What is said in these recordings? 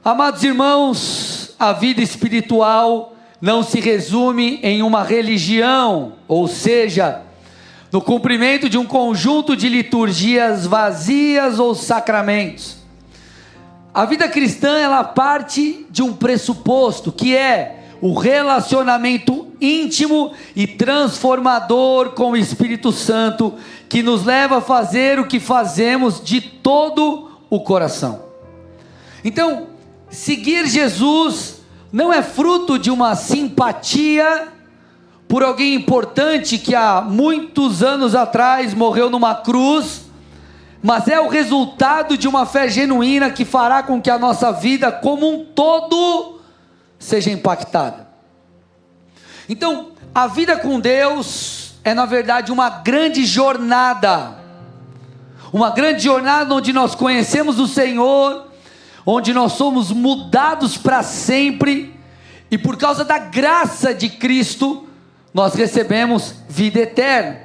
Amados irmãos, a vida espiritual não se resume em uma religião, ou seja, no cumprimento de um conjunto de liturgias vazias ou sacramentos. A vida cristã, ela parte de um pressuposto, que é o relacionamento íntimo e transformador com o Espírito Santo, que nos leva a fazer o que fazemos de todo o coração. Então, seguir Jesus não é fruto de uma simpatia por alguém importante que há muitos anos atrás morreu numa cruz, mas é o resultado de uma fé genuína que fará com que a nossa vida como um todo seja impactada. Então, a vida com Deus é na verdade uma grande jornada onde nós conhecemos o Senhor, onde nós somos mudados para sempre, e por causa da graça de Cristo, nós recebemos vida eterna.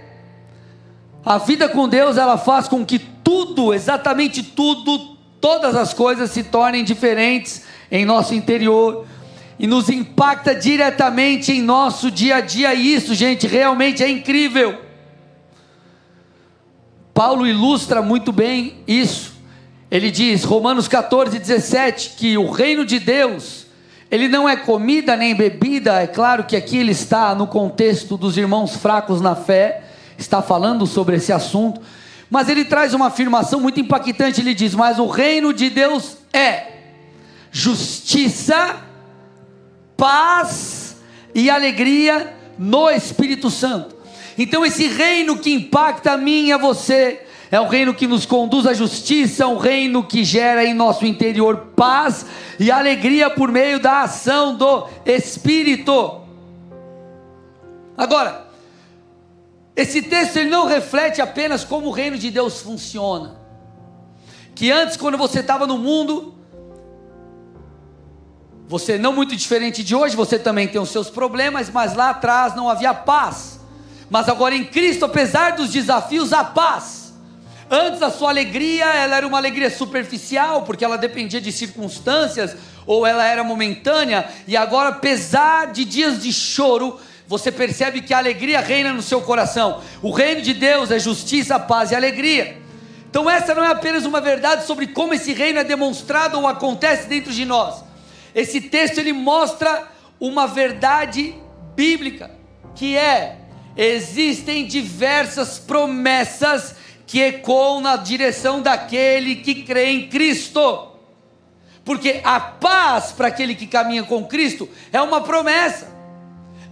A vida com Deus, ela faz com que tudo, exatamente tudo, todas as coisas se tornem diferentes em nosso interior, e nos impacta diretamente em nosso dia a dia. E isso, gente, realmente é incrível. Paulo ilustra muito bem isso. Ele diz, Romanos 14:17, que o reino de Deus, ele não é comida nem bebida. É claro que aqui ele está no contexto dos irmãos fracos na fé, está falando sobre esse assunto, mas ele traz uma afirmação muito impactante. Ele diz, mas o reino de Deus é justiça, paz e alegria no Espírito Santo. Então esse reino que impacta a mim e a você, é um reino que nos conduz à justiça, um reino que gera em nosso interior paz e alegria por meio da ação do Espírito. Agora, esse texto ele não reflete apenas como o reino de Deus funciona, que antes, quando você estava no mundo, você não muito diferente de hoje, você também tem os seus problemas, mas lá atrás não havia paz. Mas agora em Cristo, apesar dos desafios, há paz. Antes a sua alegria, ela era uma alegria superficial, porque ela dependia de circunstâncias, ou ela era momentânea, e agora, apesar de dias de choro, você percebe que a alegria reina no seu coração. O reino de Deus é justiça, paz e alegria. Então essa não é apenas uma verdade sobre como esse reino é demonstrado ou acontece dentro de nós. Esse texto ele mostra uma verdade bíblica, que existem diversas promessas que ecoam na direção daquele que crê em Cristo, porque a paz para aquele que caminha com Cristo é uma promessa,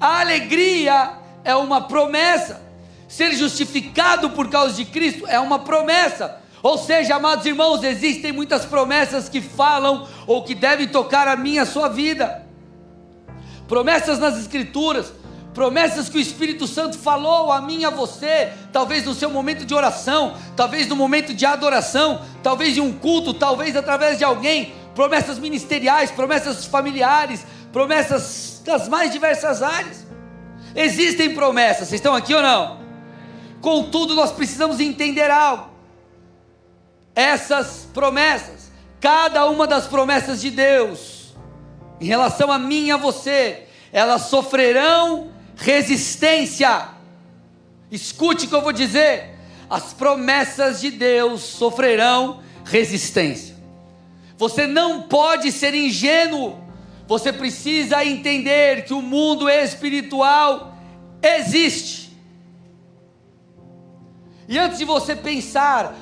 a alegria é uma promessa, ser justificado por causa de Cristo é uma promessa. Ou seja, amados irmãos, existem muitas promessas que falam ou que devem tocar a minha e a sua vida, promessas nas Escrituras, promessas que o Espírito Santo falou a mim e a você, talvez no seu momento de oração, talvez no momento de adoração, talvez de um culto, talvez através de alguém, promessas ministeriais, promessas familiares, promessas das mais diversas áreas. Existem promessas, vocês estão aqui ou não? Contudo, nós precisamos entender algo. Essas promessas, cada uma das promessas de Deus, em relação a mim e a você, elas sofrerão resistência. Escute o que eu vou dizer: as promessas de Deus sofrerão resistência. Você não pode ser ingênuo, você precisa entender que o mundo espiritual existe. E antes de você pensar,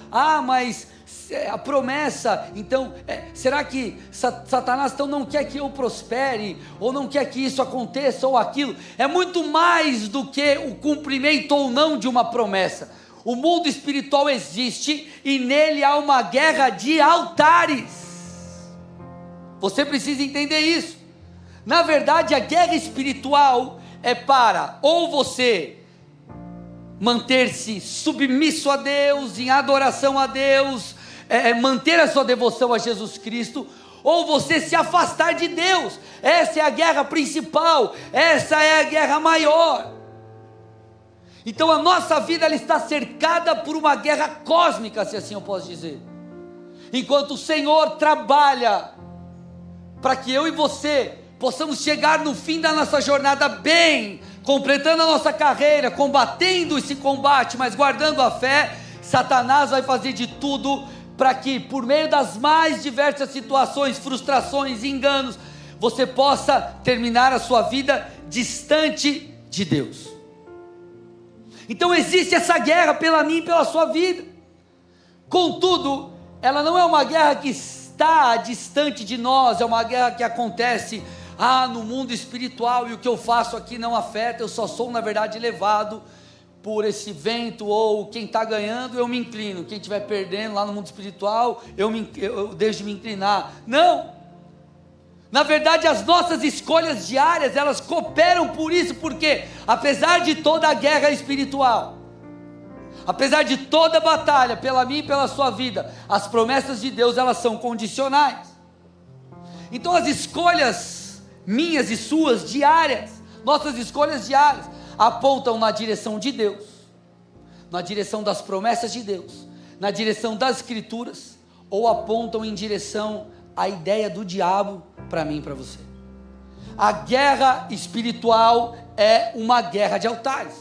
mas a promessa, então, será que Satanás então não quer que eu prospere, ou não quer que isso aconteça, ou aquilo? É muito mais do que o cumprimento ou não de uma promessa. O mundo espiritual existe, e nele há uma guerra de altares. Você precisa entender isso. Na verdade, a guerra espiritual é para, ou você manter-se submisso a Deus, em adoração a Deus, manter a sua devoção a Jesus Cristo, ou você se afastar de Deus. Essa é a guerra principal, essa é a guerra maior. Então a nossa vida ela está cercada por uma guerra cósmica, se assim eu posso dizer. Enquanto o Senhor trabalha para que eu e você possamos chegar no fim da nossa jornada bem, completando a nossa carreira, combatendo esse combate, mas guardando a fé, Satanás vai fazer de tudo para que, por meio das mais diversas situações, frustrações e enganos, você possa terminar a sua vida distante de Deus. Então existe essa guerra pela minha e pela sua vida. Contudo, ela não é uma guerra que está distante de nós, é uma guerra que acontece no mundo espiritual, e o que eu faço aqui não afeta, eu só sou na verdade levado por esse vento, ou quem está ganhando eu me inclino, quem estiver perdendo lá no mundo espiritual, eu deixo de me inclinar. Não! Na verdade, as nossas escolhas diárias, elas cooperam por isso, porque apesar de toda a guerra espiritual, apesar de toda a batalha pela minha e pela sua vida, as promessas de Deus, elas são condicionais. Então as escolhas minhas e suas diárias, nossas escolhas diárias, apontam na direção de Deus, na direção das promessas de Deus, na direção das Escrituras, ou apontam em direção à ideia do diabo para mim e para você. A guerra espiritual é uma guerra de altares.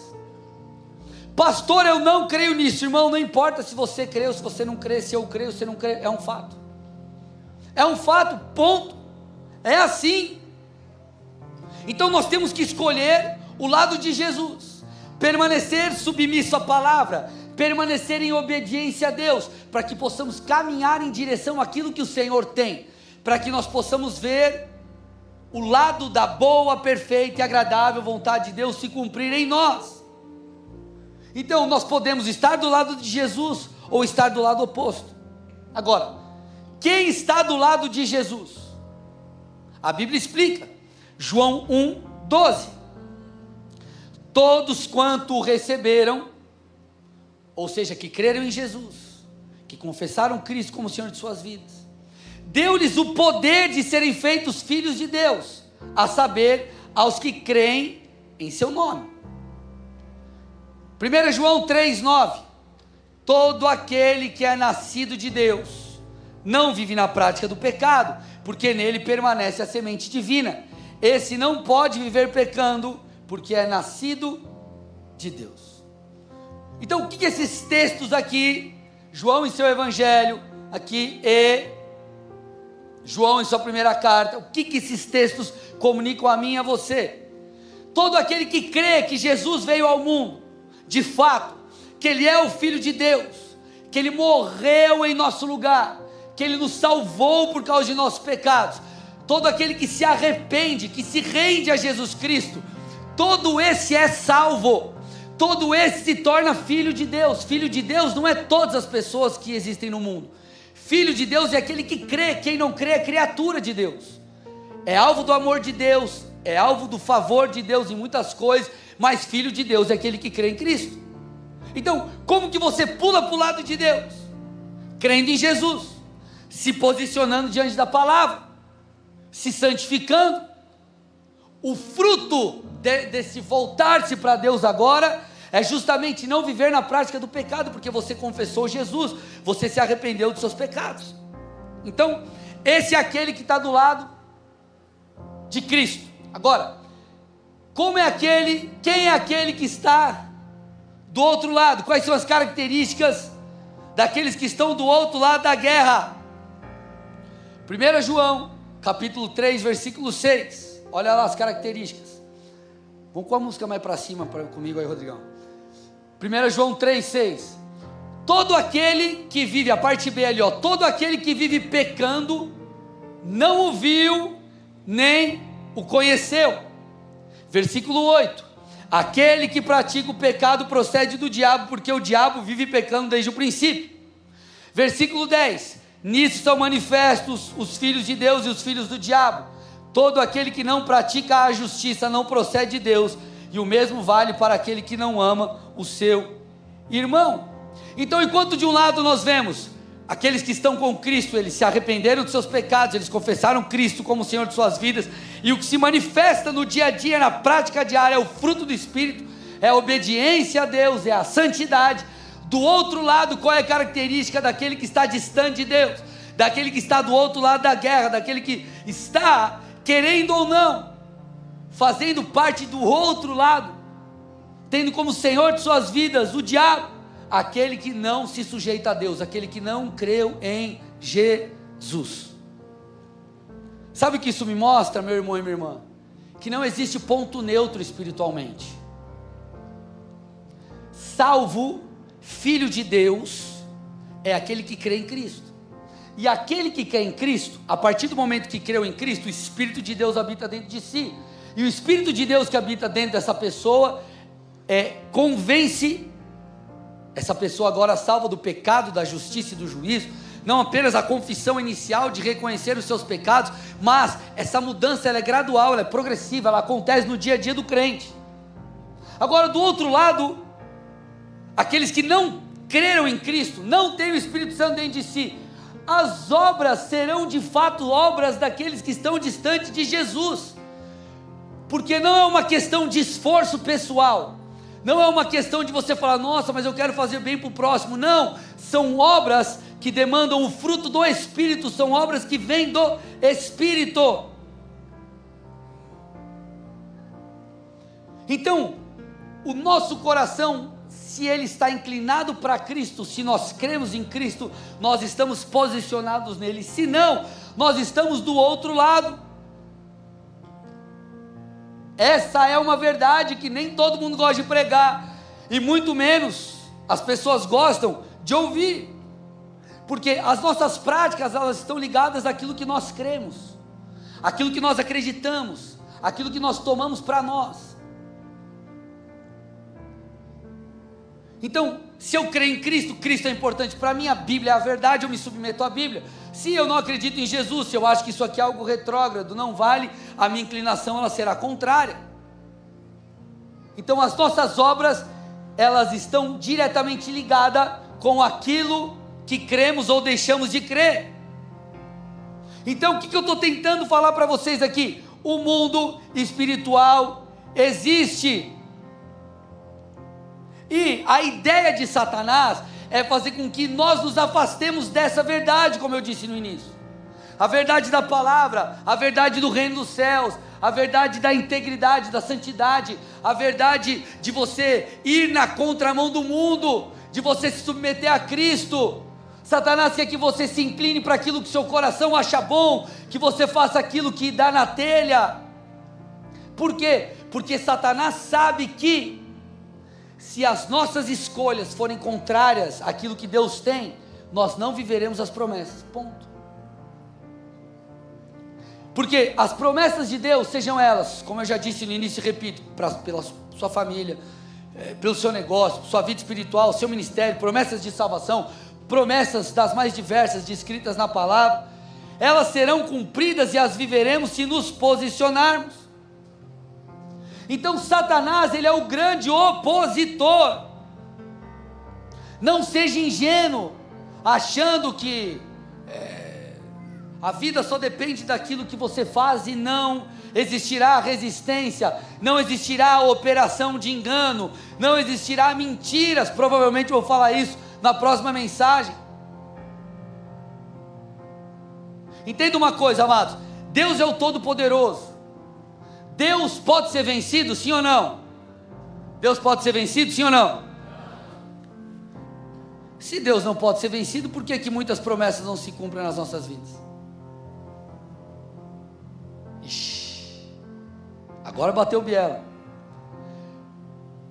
Pastor, eu não creio nisso. Irmão, não importa se você crê ou se você não crê, se eu creio ou se você não crê, é um fato. É um fato, ponto. É assim. Então nós temos que escolher o lado de Jesus, permanecer submisso à palavra, permanecer em obediência a Deus, para que possamos caminhar em direção àquilo que o Senhor tem, para que nós possamos ver o lado da boa, perfeita e agradável vontade de Deus se cumprir em nós. Então nós podemos estar do lado de Jesus ou estar do lado oposto. Agora, quem está do lado de Jesus? A Bíblia explica, João 1:12, todos quanto o receberam, ou seja, que creram em Jesus, que confessaram Cristo como Senhor de suas vidas, deu-lhes o poder de serem feitos filhos de Deus, a saber, aos que creem em seu nome. 1 João 3:9, todo aquele que é nascido de Deus, não vive na prática do pecado, porque nele permanece a semente divina, esse não pode viver pecando, porque é nascido de Deus. Então o que esses textos aqui, João em seu evangelho, aqui e João em sua primeira carta, o que esses textos comunicam a mim e a você? Todo aquele que crê que Jesus veio ao mundo, de fato, que Ele é o Filho de Deus, que Ele morreu em nosso lugar, que Ele nos salvou por causa de nossos pecados, todo aquele que se arrepende, que se rende a Jesus Cristo, todo esse é salvo, todo esse se torna filho de Deus. Filho de Deus não é todas as pessoas que existem no mundo, filho de Deus é aquele que crê, quem não crê é criatura de Deus, é alvo do amor de Deus, é alvo do favor de Deus em muitas coisas, mas filho de Deus é aquele que crê em Cristo. Então, como que você pula para o lado de Deus? Crendo em Jesus, se posicionando diante da palavra, se santificando. O fruto desse voltar-se para Deus agora é justamente não viver na prática do pecado, porque você confessou Jesus, você se arrependeu dos seus pecados. Então, esse é aquele que está do lado de Cristo. Agora, quem é aquele que está do outro lado? Quais são as características daqueles que estão do outro lado da guerra? 1 João, capítulo 3, versículo 6, olha lá as características. Vamos com a música mais para cima comigo aí, Rodrigão. 1 João 3, 6, todo aquele que vive, a parte B ali, todo aquele que vive pecando, não o viu, nem o conheceu. Versículo 8, aquele que pratica o pecado procede do diabo, porque o diabo vive pecando desde o princípio. Versículo 10, nisso são manifestos os filhos de Deus e os filhos do diabo. Todo aquele que não pratica a justiça não procede de Deus, e o mesmo vale para aquele que não ama o seu irmão. Então, enquanto de um lado nós vemos aqueles que estão com Cristo, eles se arrependeram dos seus pecados, eles confessaram Cristo como Senhor de suas vidas, e o que se manifesta no dia a dia, na prática diária, é o fruto do Espírito, é a obediência a Deus, é a santidade. Do outro lado, qual é a característica daquele que está distante de Deus? daquele que está do outro lado da guerra, daquele que está, querendo ou não, fazendo parte do outro lado, tendo como Senhor de suas vidas o diabo, aquele que não se sujeita a Deus, aquele que não creu em Jesus. Sabe o que isso me mostra, meu irmão e minha irmã? Que não existe ponto neutro espiritualmente. Salvo filho de Deus é aquele que crê em Cristo. E aquele que crê em Cristo, a partir do momento que creu em Cristo, o Espírito de Deus habita dentro de si. E o Espírito de Deus que habita dentro dessa pessoa convence essa pessoa agora salva do pecado, da justiça e do juízo. Não apenas a confissão inicial de reconhecer os seus pecados, mas essa mudança ela é gradual, ela é progressiva, ela acontece no dia a dia do crente. Agora, do outro lado, aqueles que não creram em Cristo, não têm o Espírito Santo dentro de si, as obras serão de fato obras daqueles que estão distantes de Jesus, porque não é uma questão de esforço pessoal, não é uma questão de você falar, nossa, mas eu quero fazer bem para o próximo. Não, são obras que demandam o fruto do Espírito, são obras que vêm do Espírito. Então, o nosso coração, se ele está inclinado para Cristo, se nós cremos em Cristo, nós estamos posicionados nele, se não, nós estamos do outro lado. Essa é uma verdade que nem todo mundo gosta de pregar, e muito menos as pessoas gostam de ouvir, porque as nossas práticas, elas estão ligadas àquilo que nós cremos, àquilo que nós acreditamos, àquilo que nós tomamos para nós. Então, se eu creio em Cristo, Cristo é importante para mim, a Bíblia é a verdade, eu me submeto à Bíblia. Se eu não acredito em Jesus, se eu acho que isso aqui é algo retrógrado, não vale, a minha inclinação ela será contrária. Então as nossas obras, elas estão diretamente ligadas com aquilo que cremos ou deixamos de crer. Então o que eu estou tentando falar para vocês aqui? O mundo espiritual existe. E a ideia de Satanás é fazer com que nós nos afastemos dessa verdade, como eu disse no início. A verdade da palavra, a verdade do reino dos céus, a verdade da integridade, da santidade, a verdade de você ir na contramão do mundo, de você se submeter a Cristo. Satanás quer que você se incline para aquilo que seu coração acha bom, que você faça aquilo que dá na telha. Por quê? Porque Satanás sabe que se as nossas escolhas forem contrárias àquilo que Deus tem, nós não viveremos as promessas, ponto. Porque as promessas de Deus, sejam elas, como eu já disse no início e repito, pela sua família, pelo seu negócio, sua vida espiritual, seu ministério, promessas de salvação, promessas das mais diversas descritas na palavra, elas serão cumpridas e as viveremos se nos posicionarmos. Então Satanás, ele é o grande opositor. Não seja ingênuo, achando que a vida só depende daquilo que você faz, e não existirá resistência, não existirá operação de engano, não existirá mentiras. Provavelmente eu vou falar isso na próxima mensagem. Entenda uma coisa, amados, Deus é o Todo-Poderoso. Deus pode ser vencido, sim ou não? Deus pode ser vencido, sim ou não? Se Deus não pode ser vencido, por que muitas promessas não se cumprem nas nossas vidas? Ixi, agora bateu biela.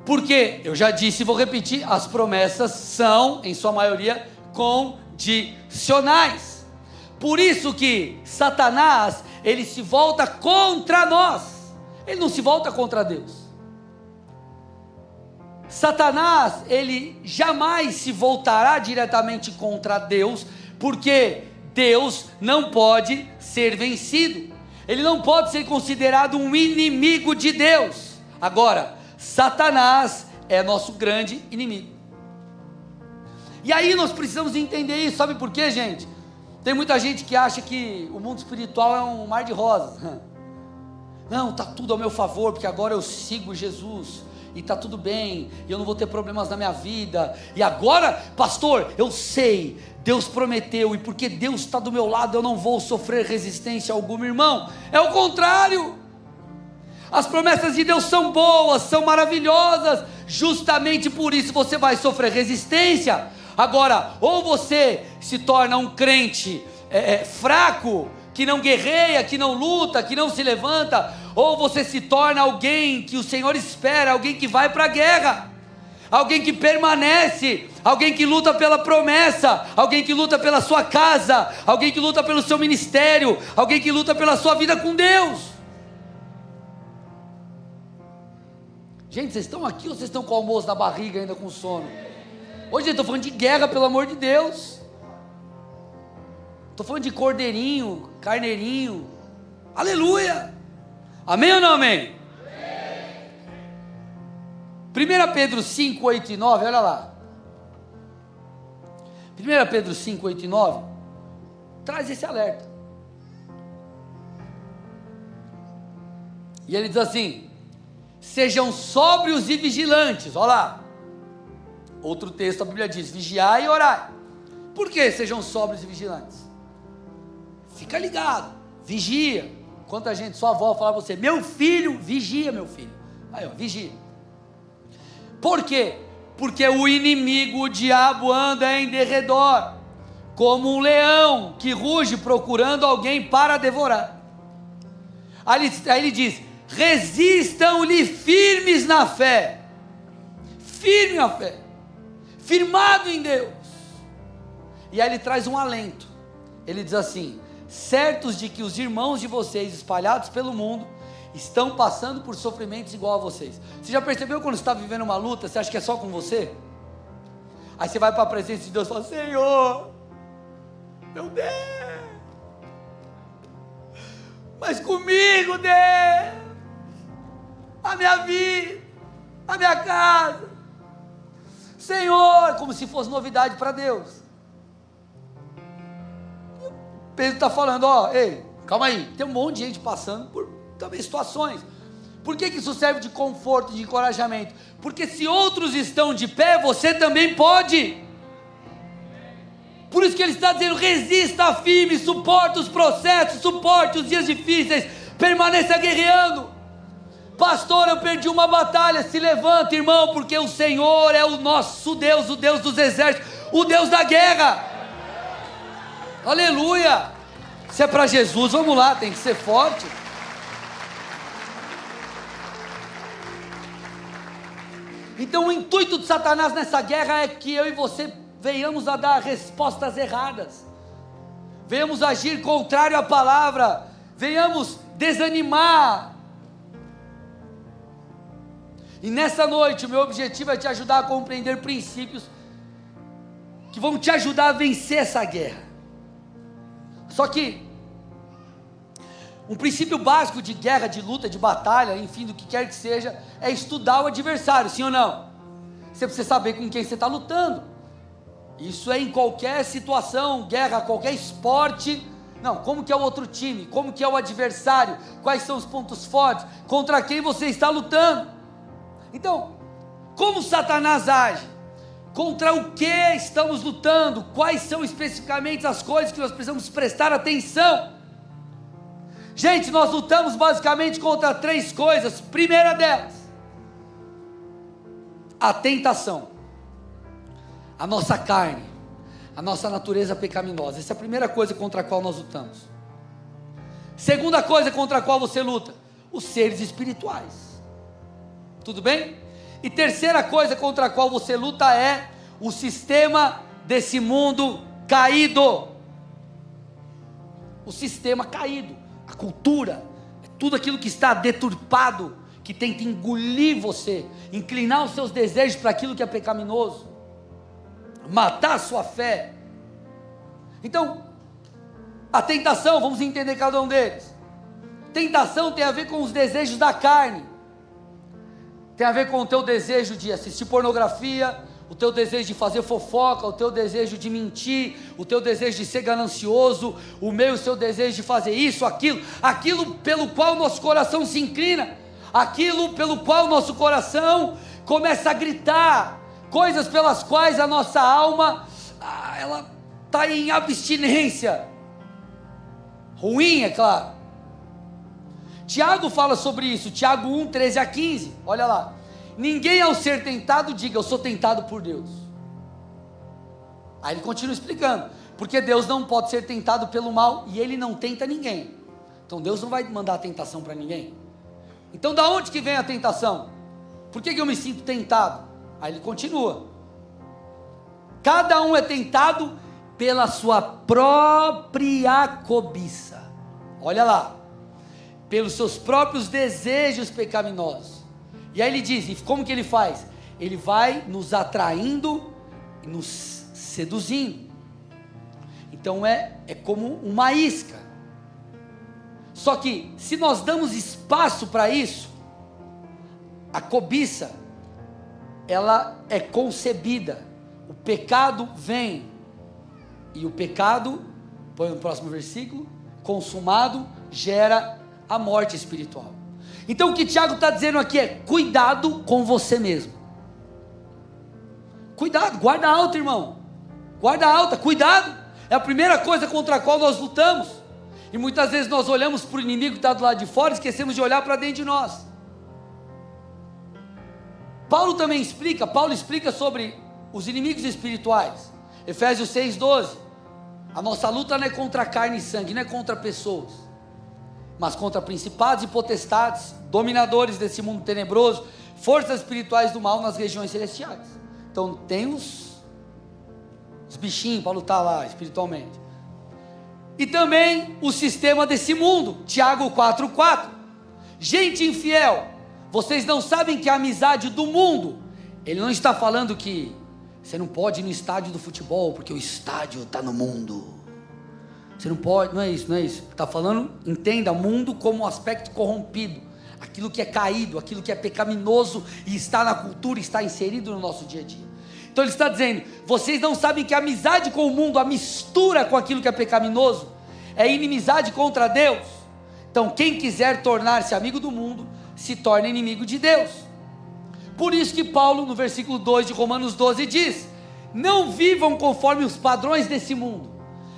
Porque, eu já disse e vou repetir, as promessas são, em sua maioria, condicionais. Por isso que Satanás, ele se volta contra nós. Ele não se volta contra Deus. Satanás, ele jamais se voltará diretamente contra Deus, porque Deus não pode ser vencido. Ele não pode ser considerado um inimigo de Deus. Agora, Satanás é nosso grande inimigo. E aí nós precisamos entender isso. Sabe por quê, gente? Tem muita gente que acha que o mundo espiritual é um mar de rosas. Não, está tudo ao meu favor, porque agora eu sigo Jesus, e está tudo bem, e eu não vou ter problemas na minha vida, e agora, pastor, eu sei, Deus prometeu, e porque Deus está do meu lado, eu não vou sofrer resistência alguma. Irmão, é o contrário. As promessas de Deus são boas, são maravilhosas, justamente por isso você vai sofrer resistência. Agora, ou você se torna um crente fraco, que não guerreia, que não luta, que não se levanta, ou você se torna alguém que o Senhor espera, alguém que vai para a guerra, alguém que permanece, alguém que luta pela promessa, alguém que luta pela sua casa, alguém que luta pelo seu ministério, alguém que luta pela sua vida com Deus. Gente, vocês estão aqui ou vocês estão com o almoço na barriga ainda com sono? Hoje eu estou falando de guerra, pelo amor de Deus. Estou falando de cordeirinho, carneirinho. Aleluia! Amém ou não amém? 1 Pedro 5, 8 e 9, olha lá. 1 Pedro 5, 8 e 9 traz esse alerta. E ele diz assim: sejam sóbrios e vigilantes. Olha lá. Outro texto, a Bíblia diz: vigiai e orai. Por que sejam sóbrios e vigilantes? Fica ligado, vigia. Quanta gente, sua avó fala para você: meu filho, vigia meu filho. Aí ó, vigia. Por quê? Porque o inimigo, o diabo, anda em derredor, como um leão que ruge procurando alguém para devorar. Aí ele diz: resistam-lhe firmes na fé. Firme na fé, firmado em Deus. E aí ele traz um alento. Ele diz assim: certos de que os irmãos de vocês espalhados pelo mundo estão passando por sofrimentos igual a vocês. Você já percebeu quando você está vivendo uma luta, você acha que é só com você? Aí você vai para a presença de Deus e fala: Senhor, meu Deus, mas comigo, Deus, a minha vida, a minha casa, Senhor, como se fosse novidade para Deus. Pedro está falando: ó, ei, calma aí, tem um monte de gente passando por também situações. Por que isso serve de conforto, de encorajamento? Porque se outros estão de pé, você também pode. Por isso que ele está dizendo: resista firme, suporte os processos, suporte os dias difíceis, permaneça guerreando. Pastor, eu perdi uma batalha. Se levanta, irmão, porque o Senhor é o nosso Deus, o Deus dos exércitos, o Deus da guerra. Aleluia! Se é para Jesus, vamos lá, tem que ser forte. Então o intuito de Satanás nessa guerra é que eu e você venhamos a dar respostas erradas, venhamos agir contrário à palavra, venhamos desanimar. E nessa noite o meu objetivo é te ajudar a compreender princípios que vão te ajudar a vencer essa guerra. Só que um princípio básico de guerra, de luta, de batalha, enfim, do que quer que seja, é estudar o adversário, sim ou não? Você precisa saber com quem você está lutando. Isso é em qualquer situação, guerra, qualquer esporte. Não, como que é o outro time? Como que é o adversário? Quais são os pontos fortes? Contra quem você está lutando? Então, como Satanás age? Contra o que estamos lutando? Quais são especificamente as coisas que nós precisamos prestar atenção? Gente, nós lutamos basicamente contra 3 coisas. Primeira delas, a tentação, a nossa carne, a nossa natureza pecaminosa. Essa é a primeira coisa contra a qual nós lutamos. Segunda coisa contra a qual você luta, os seres espirituais. Tudo bem? E terceira coisa contra a qual você luta é o sistema desse mundo caído. O sistema caído, a cultura, tudo aquilo que está deturpado, que tenta engolir você, inclinar os seus desejos para aquilo que é pecaminoso, matar a sua fé. Então, a tentação, vamos entender cada um deles. Tentação tem a ver com os desejos da carne, tem a ver com o teu desejo de assistir pornografia, o teu desejo de fazer fofoca, o teu desejo de mentir, o teu desejo de ser ganancioso, o seu desejo de fazer isso, aquilo pelo qual o nosso coração se inclina. aquilo pelo qual o nosso coração começa a gritar, coisas pelas quais a nossa alma, ela está em abstinência, ruim, é claro. Tiago fala sobre isso, Tiago 1, 13 a 15, olha lá. Ninguém ao ser tentado diga, eu sou tentado por Deus. Aí ele continua explicando, porque Deus não pode ser tentado pelo mal, e Ele não tenta ninguém. Então Deus não vai mandar a tentação para ninguém. Então da onde que vem a tentação? Por que eu me sinto tentado? Aí ele continua, cada um é tentado pela sua própria cobiça, olha lá, pelos seus próprios desejos pecaminosos. E aí ele diz, e como que ele faz? Ele vai nos atraindo, nos seduzindo. Então é como uma isca. Só que se nós damos espaço para isso, a cobiça, ela é concebida, o pecado vem, e o pecado, põe no próximo versículo, consumado, gera a morte espiritual. Então o que Tiago está dizendo aqui é, cuidado com você mesmo. Cuidado, guarda alta, irmão, guarda alta, cuidado, é a primeira coisa contra a qual nós lutamos, e muitas vezes nós olhamos para o inimigo que está do lado de fora, e esquecemos de olhar para dentro de nós. Paulo explica sobre os inimigos espirituais, Efésios 6,12, a nossa luta não é contra carne e sangue, não é contra pessoas, mas contra principados e potestades, dominadores desse mundo tenebroso, forças espirituais do mal nas regiões celestiais. Então tem os bichinhos para lutar lá espiritualmente, e também o sistema desse mundo, Tiago 4,4, gente infiel, vocês não sabem que a amizade do mundo, ele não está falando que você não pode ir no estádio do futebol, porque o estádio está no mundo, você não pode, não é isso, está falando, entenda, mundo como um aspecto corrompido, aquilo que é caído, aquilo que é pecaminoso, e está na cultura, está inserido no nosso dia a dia. Então ele está dizendo, vocês não sabem que a amizade com o mundo, a mistura com aquilo que é pecaminoso, é inimizade contra Deus? Então quem quiser tornar-se amigo do mundo, se torna inimigo de Deus. Por isso que Paulo, no versículo 2 de Romanos 12 diz, não vivam conforme os padrões desse mundo,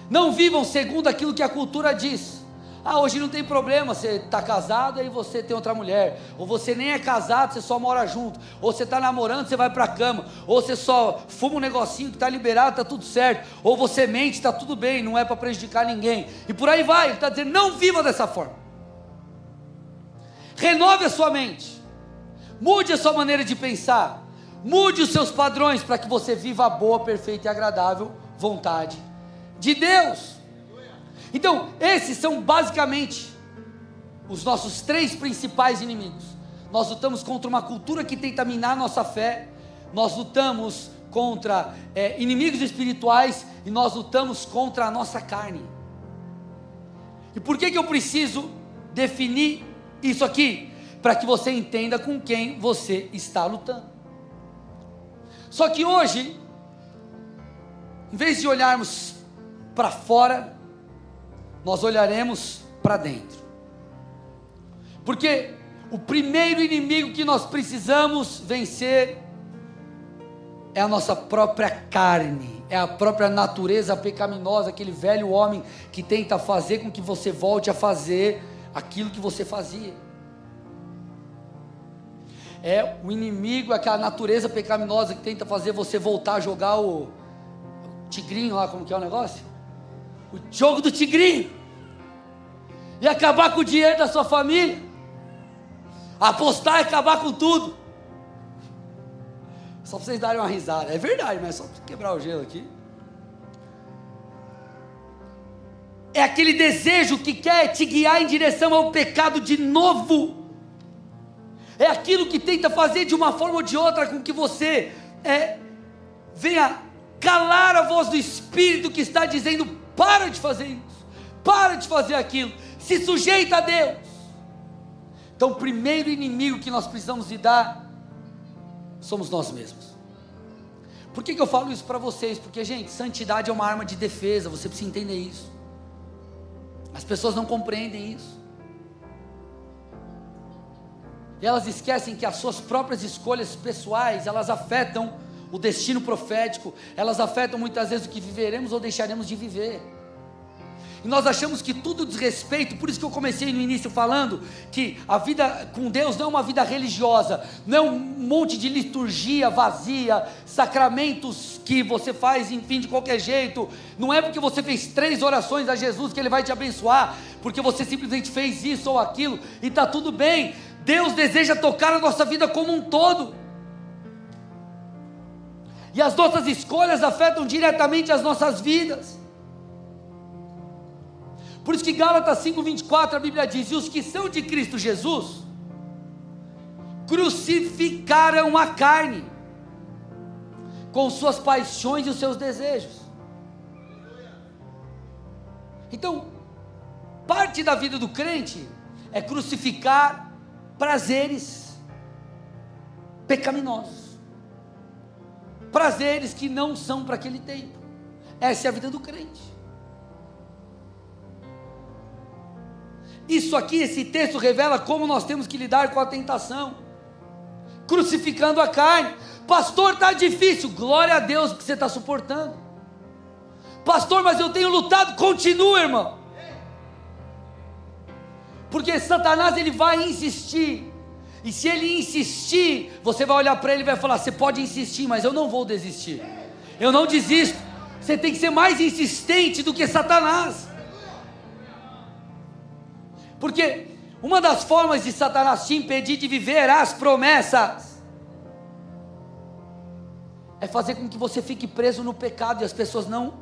não vivam segundo aquilo que a cultura diz. Hoje não tem problema, você está casado e você tem outra mulher, ou você nem é casado, você só mora junto, ou você está namorando, você vai para a cama, ou você só fuma um negocinho que está liberado, está tudo certo, ou você mente, está tudo bem, não é para prejudicar ninguém, e por aí vai. Ele está dizendo, não viva dessa forma, renove a sua mente, mude a sua maneira de pensar, mude os seus padrões, para que você viva a boa, perfeita e agradável vontade de Deus. Então, esses são basicamente os nossos 3 principais inimigos. Nós lutamos contra uma cultura que tenta minar nossa fé, nós lutamos contra inimigos espirituais, e nós lutamos contra a nossa carne. E por que eu preciso definir isso aqui? Para que você entenda com quem você está lutando. Só que hoje, em vez de olharmos para fora, nós olharemos para dentro, porque o primeiro inimigo que nós precisamos vencer é a nossa própria carne, é a própria natureza pecaminosa, aquele velho homem que tenta fazer com que você volte a fazer aquilo que você fazia. É o inimigo, aquela natureza pecaminosa que tenta fazer você voltar a jogar o tigrinho lá, como que é o negócio? O jogo do tigrinho, e acabar com o dinheiro da sua família, apostar e acabar com tudo. Só para vocês darem uma risada, é verdade, mas só para quebrar o gelo aqui. É aquele desejo que quer te guiar em direção ao pecado de novo, é aquilo que tenta fazer de uma forma ou de outra com que você venha calar a voz do Espírito que está dizendo, para de fazer isso, para de fazer aquilo, se sujeita a Deus. Então o primeiro inimigo que nós precisamos lidar somos nós mesmos. Por que eu falo isso para vocês? Porque, gente, santidade é uma arma de defesa, você precisa entender isso. As pessoas não compreendem isso. E elas esquecem que as suas próprias escolhas pessoais, elas afetam o destino profético, elas afetam muitas vezes o que viveremos ou deixaremos de viver. E nós achamos que tudo diz respeito, por isso que eu comecei no início falando que a vida com Deus não é uma vida religiosa, não é um monte de liturgia vazia, sacramentos que você faz, enfim, de qualquer jeito. Não é porque você fez 3 orações a Jesus que Ele vai te abençoar, porque você simplesmente fez isso ou aquilo, e está tudo bem. Deus deseja tocar a nossa vida como um todo, e as nossas escolhas afetam diretamente as nossas vidas. Por isso que Gálatas 5:24 a Bíblia diz: e os que são de Cristo Jesus crucificaram a carne com suas paixões e os seus desejos. Então, parte da vida do crente é crucificar prazeres pecaminosos, prazeres que não são para aquele tempo. Essa é a vida do crente. Isso aqui, esse texto revela como nós temos que lidar com a tentação, crucificando a carne. Pastor, está difícil. Glória a Deus que você está suportando. Pastor, mas eu tenho lutado. Continua, irmão, porque Satanás, ele vai insistir, e se ele insistir, você vai olhar para ele e vai falar: você pode insistir, mas eu não vou desistir, eu não desisto. Você tem que ser mais insistente do que Satanás, porque uma das formas de Satanás te impedir de viver as promessas é fazer com que você fique preso no pecado, e as pessoas não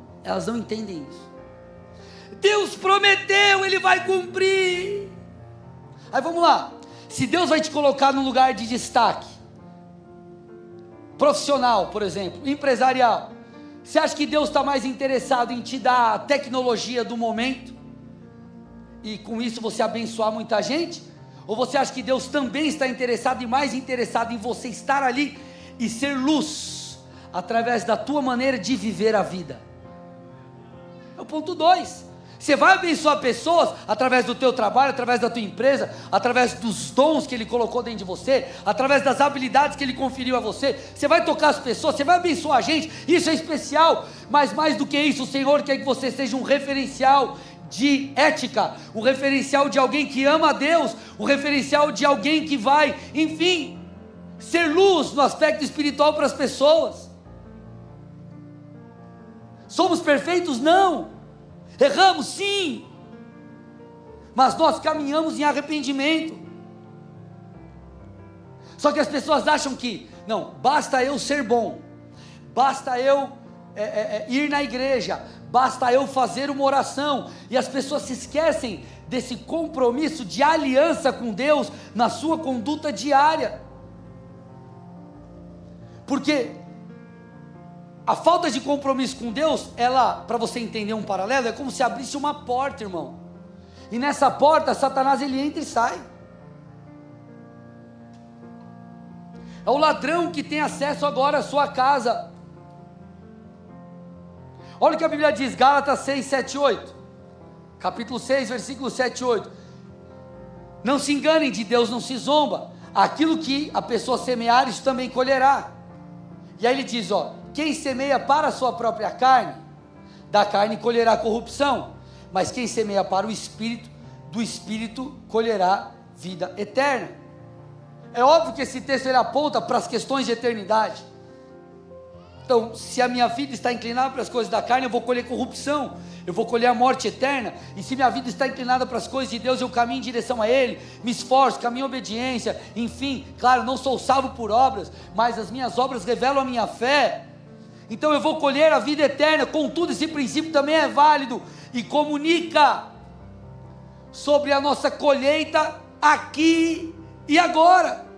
entendem isso. Deus prometeu, Ele vai cumprir. Aí vamos lá, se Deus vai te colocar num lugar de destaque, profissional, por exemplo, empresarial, você acha que Deus está mais interessado em te dar a tecnologia do momento, e com isso você abençoar muita gente? Ou você acha que Deus também está interessado, e mais interessado em você estar ali e ser luz, através da tua maneira de viver a vida? É o ponto 2. Você vai abençoar pessoas através do teu trabalho, através da tua empresa, através dos dons que Ele colocou dentro de você, através das habilidades que Ele conferiu a você. Você vai tocar as pessoas, você vai abençoar a gente, isso é especial. Mas mais do que isso, o Senhor quer que você seja um referencial de ética, um referencial de alguém que ama a Deus, um referencial de alguém que vai, enfim, ser luz no aspecto espiritual para as pessoas. Somos perfeitos? Não. Erramos? Sim. Mas nós caminhamos em arrependimento. Só que as pessoas acham que, não, basta eu ser bom, basta eu ir na igreja, basta eu fazer uma oração, e as pessoas se esquecem desse compromisso de aliança com Deus na sua conduta diária, porque a falta de compromisso com Deus, ela, para você entender um paralelo, é como se abrisse uma porta, irmão, e nessa porta Satanás ele entra e sai. É o ladrão que tem acesso agora à sua casa. Olha o que a Bíblia diz, Gálatas 6, 7, 8, capítulo 6, versículo 7 e 8, não se enganem, de Deus não se zomba, aquilo que a pessoa semear, isso também colherá. E aí ele diz, quem semeia para a sua própria carne, da carne colherá corrupção, mas quem semeia para o Espírito, do Espírito colherá vida eterna. É óbvio que esse texto ele aponta para as questões de eternidade. Então, se a minha vida está inclinada para as coisas da carne, eu vou colher corrupção, eu vou colher a morte eterna. E se minha vida está inclinada para as coisas de Deus, eu caminho em direção a Ele, me esforço, caminho em obediência, enfim, claro, não sou salvo por obras, mas as minhas obras revelam a minha fé, então eu vou colher a vida eterna. Contudo, esse princípio também é válido e comunica sobre a nossa colheita aqui e agora.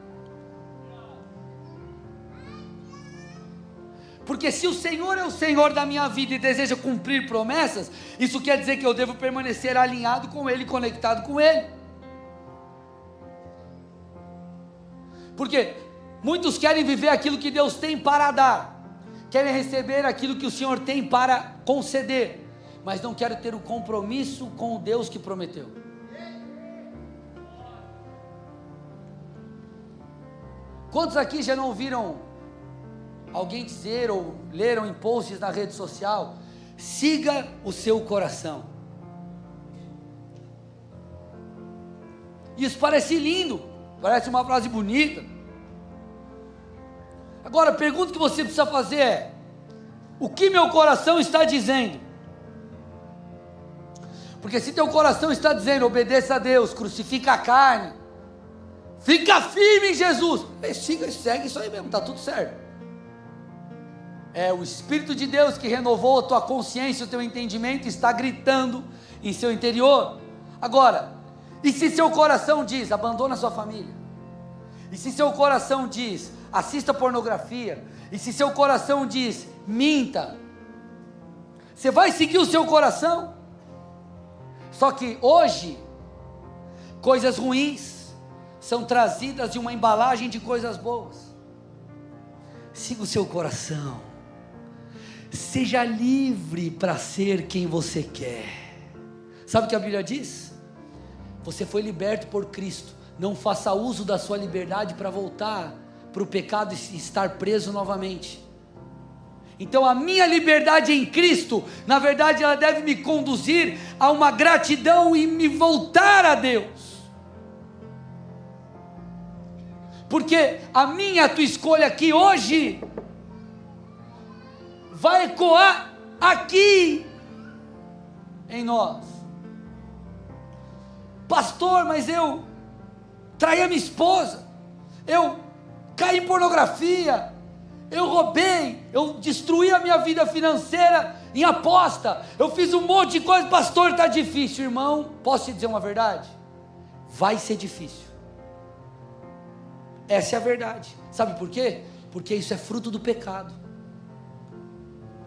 Porque se o Senhor é o Senhor da minha vida e deseja cumprir promessas, isso quer dizer que eu devo permanecer alinhado com Ele, conectado com Ele. Porque muitos querem viver aquilo que Deus tem para dar, querem receber aquilo que o Senhor tem para conceder, mas não querem ter o compromisso com o Deus que prometeu. Quantos aqui já não ouviram alguém dizer ou leram em posts na rede social: siga o seu coração? Isso parece lindo, parece uma frase bonita. Agora a pergunta que você precisa fazer é: o que meu coração está dizendo? Porque se teu coração está dizendo: obedeça a Deus, crucifica a carne, fica firme em Jesus, segue isso aí mesmo, está tudo certo. É o Espírito de Deus que renovou a tua consciência, o teu entendimento, está gritando em seu interior. Agora, e se seu coração diz: abandona sua família? E se seu coração diz: assista pornografia? E se seu coração diz: minta? Você vai seguir o seu coração? Só que hoje, coisas ruins são trazidas de uma embalagem de coisas boas. Siga o seu coração. Seja livre para ser quem você quer. Sabe o que a Bíblia diz? Você foi liberto por Cristo. Não faça uso da sua liberdade para voltar para o pecado e estar preso novamente. Então a minha liberdade em Cristo, na verdade, ela deve me conduzir a uma gratidão e me voltar a Deus. Porque a minha, a tua escolha aqui hoje vai ecoar aqui em nós. Pastor, mas eu traí a minha esposa, eu caí em pornografia, eu roubei, eu destruí a minha vida financeira em aposta, eu fiz um monte de coisa. Pastor, está difícil. Irmão, posso te dizer uma verdade? Vai ser difícil. Essa é a verdade. Sabe por quê? Porque isso é fruto do pecado.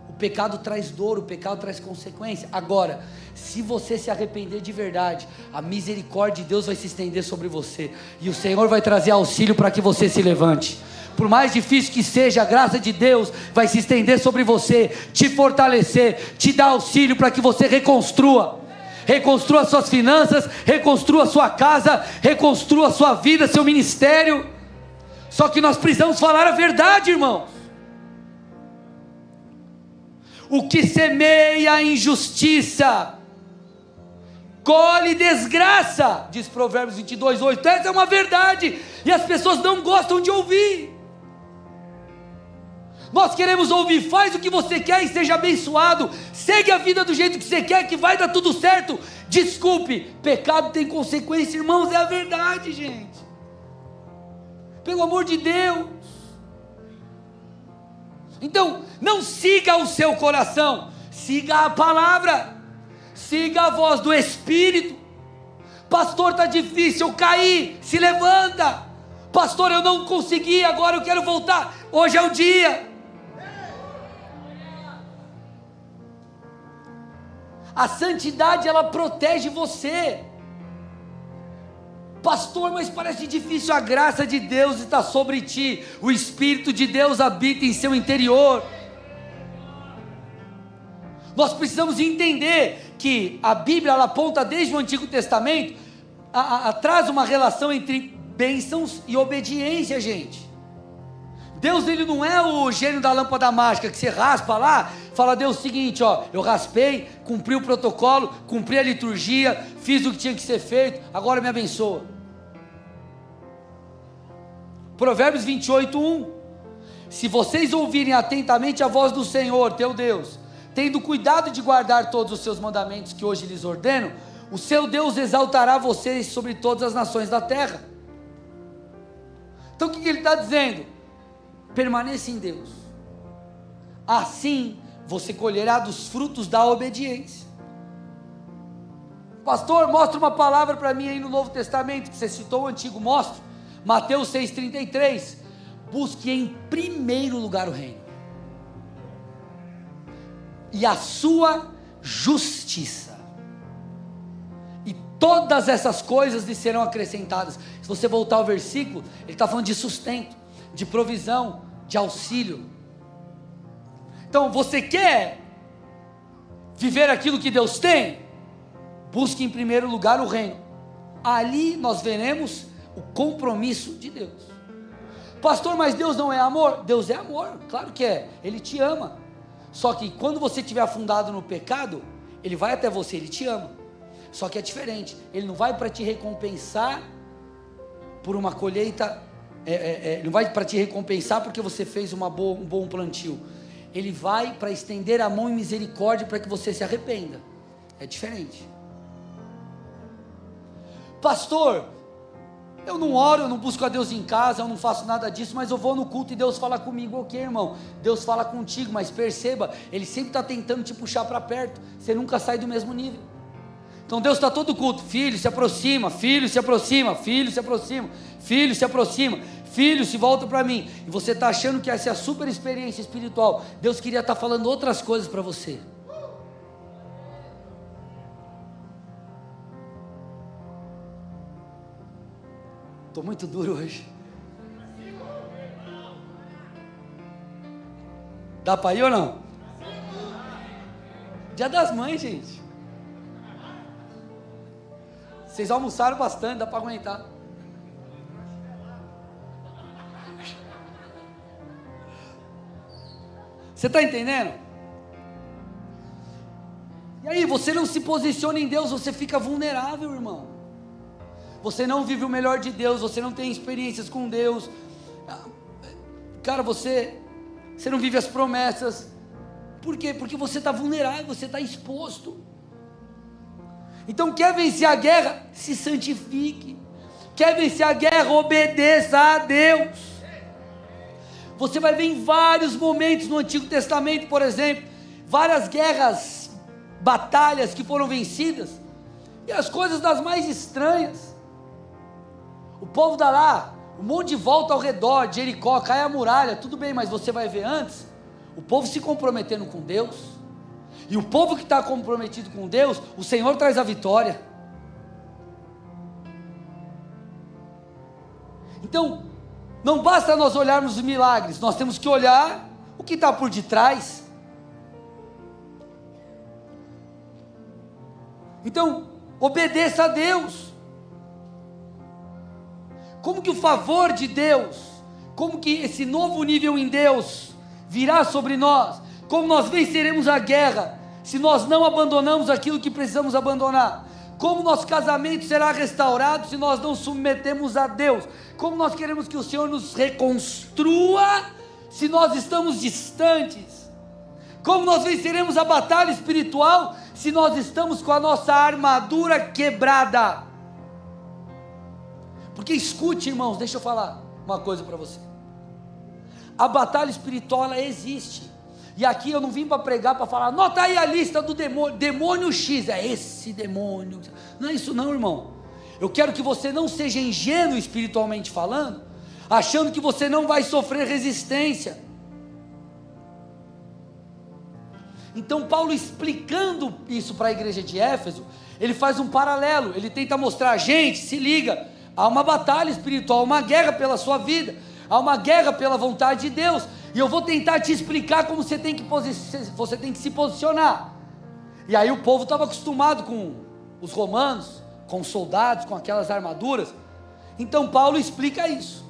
O pecado traz dor, o pecado traz consequência. Agora, se você se arrepender de verdade, a misericórdia de Deus vai se estender sobre você, e o Senhor vai trazer auxílio para que você se levante. Por mais difícil que seja, a graça de Deus vai se estender sobre você, te fortalecer, te dar auxílio para que você reconstrua suas finanças, reconstrua sua casa, reconstrua sua vida, seu ministério. Só que nós precisamos falar a verdade, irmãos. O que semeia injustiça colhe desgraça, diz Provérbios 22:8. Essa é uma verdade, e as pessoas não gostam de ouvir. Nós queremos ouvir: faz o que você quer e seja abençoado, segue a vida do jeito que você quer, que vai dar tudo certo. Desculpe, pecado tem consequência, irmãos, é a verdade, gente. Pelo amor de Deus. Então, não siga o seu coração, siga a palavra, siga a voz do Espírito. Pastor, está difícil, eu caí, se levanta. Pastor, eu não consegui, agora eu quero voltar. Hoje é o dia. A santidade, ela protege você. Pastor, mas parece difícil. A graça de Deus está sobre ti, o Espírito de Deus habita em seu interior. Nós precisamos entender que a Bíblia, ela aponta desde o Antigo Testamento, traz uma relação entre bênçãos e obediência, gente. Deus, ele não é o gênio da lâmpada mágica que você raspa lá, fala: Deus, seguinte, eu raspei, cumpri o protocolo, cumpri a liturgia, fiz o que tinha que ser feito, agora me abençoa. Provérbios 28:1. Se vocês ouvirem atentamente a voz do Senhor, teu Deus, tendo cuidado de guardar todos os seus mandamentos que hoje lhes ordeno, o seu Deus exaltará vocês sobre todas as nações da terra. Então o que ele está dizendo? Permaneça em Deus, assim você colherá dos frutos da obediência. Pastor, mostra uma palavra para mim aí no Novo Testamento, que você citou o Antigo. Mostra. Mateus 6,33. Busque em primeiro lugar o reino e a sua justiça, e todas essas coisas lhe serão acrescentadas. Se você voltar ao versículo, ele está falando de sustento, de provisão, de auxílio. Então, você quer viver aquilo que Deus tem? Busque em primeiro lugar o reino. Ali nós veremos o compromisso de Deus. Pastor, mas Deus não é amor? Deus é amor, claro que é, Ele te ama. Só que quando você estiver afundado no pecado, Ele vai até você, Ele te ama. Só que é diferente, Ele não vai para te recompensar por uma colheita, Ele não vai para te recompensar porque você fez um bom plantio. Ele vai para estender a mão em misericórdia para que você se arrependa. É diferente. Pastor, eu não oro, eu não busco a Deus em casa, eu não faço nada disso, mas eu vou no culto e Deus fala comigo. Ok, irmão, Deus fala contigo, mas perceba, Ele sempre está tentando te puxar para perto, você nunca sai do mesmo nível. Então Deus está todo culto, filho se aproxima, filho se aproxima, filho se aproxima, filho se aproxima, filho se volta para mim, e você está achando que essa é a super experiência espiritual. Deus queria estar falando outras coisas para você. Estou muito duro hoje. Dá para ir ou não? Dia das Mães, gente. Vocês almoçaram bastante, dá para aguentar. Você está entendendo? E aí, você não se posiciona em Deus, você fica vulnerável, irmão. Você não vive o melhor de Deus, você não tem experiências com Deus. Cara, você não vive as promessas. Por quê? Porque você está vulnerável, você está exposto. Então, quer vencer a guerra? Se santifique. Quer vencer a guerra? Obedeça a Deus. Você vai ver em vários momentos no Antigo Testamento, por exemplo, várias guerras, batalhas que foram vencidas, e as coisas das mais estranhas. O povo dá lá um monte de volta ao redor de Jericó, cai a muralha, tudo bem, mas você vai ver antes, o povo se comprometendo com Deus, e o povo que está comprometido com Deus, o Senhor traz a vitória. Então, não basta nós olharmos os milagres, nós temos que olhar o que está por detrás. Então, obedeça a Deus. Como que o favor de Deus, como que esse novo nível em Deus virá sobre nós? Como nós venceremos a guerra, se nós não abandonamos aquilo que precisamos abandonar? Como nosso casamento será restaurado, se nós não submetemos a Deus? Como nós queremos que o Senhor nos reconstrua, se nós estamos distantes? Como nós venceremos a batalha espiritual, se nós estamos com a nossa armadura quebrada? Porque escute, irmãos, deixa eu falar uma coisa para você. A batalha espiritual, ela existe. E aqui eu não vim para pregar, para falar, anota aí a lista do demônio, demônio X, é esse demônio. Não é isso não, irmão. Eu quero que você não seja ingênuo espiritualmente falando, achando que você não vai sofrer resistência. Então Paulo, explicando isso para a igreja de Éfeso, ele faz um paralelo, ele tenta mostrar, gente, se liga, há uma batalha espiritual, uma guerra pela sua vida, há uma guerra pela vontade de Deus, e eu vou tentar te explicar como você tem que se posicionar. E aí o povo estava acostumado com os romanos, com os soldados, com aquelas armaduras. Então Paulo explica isso,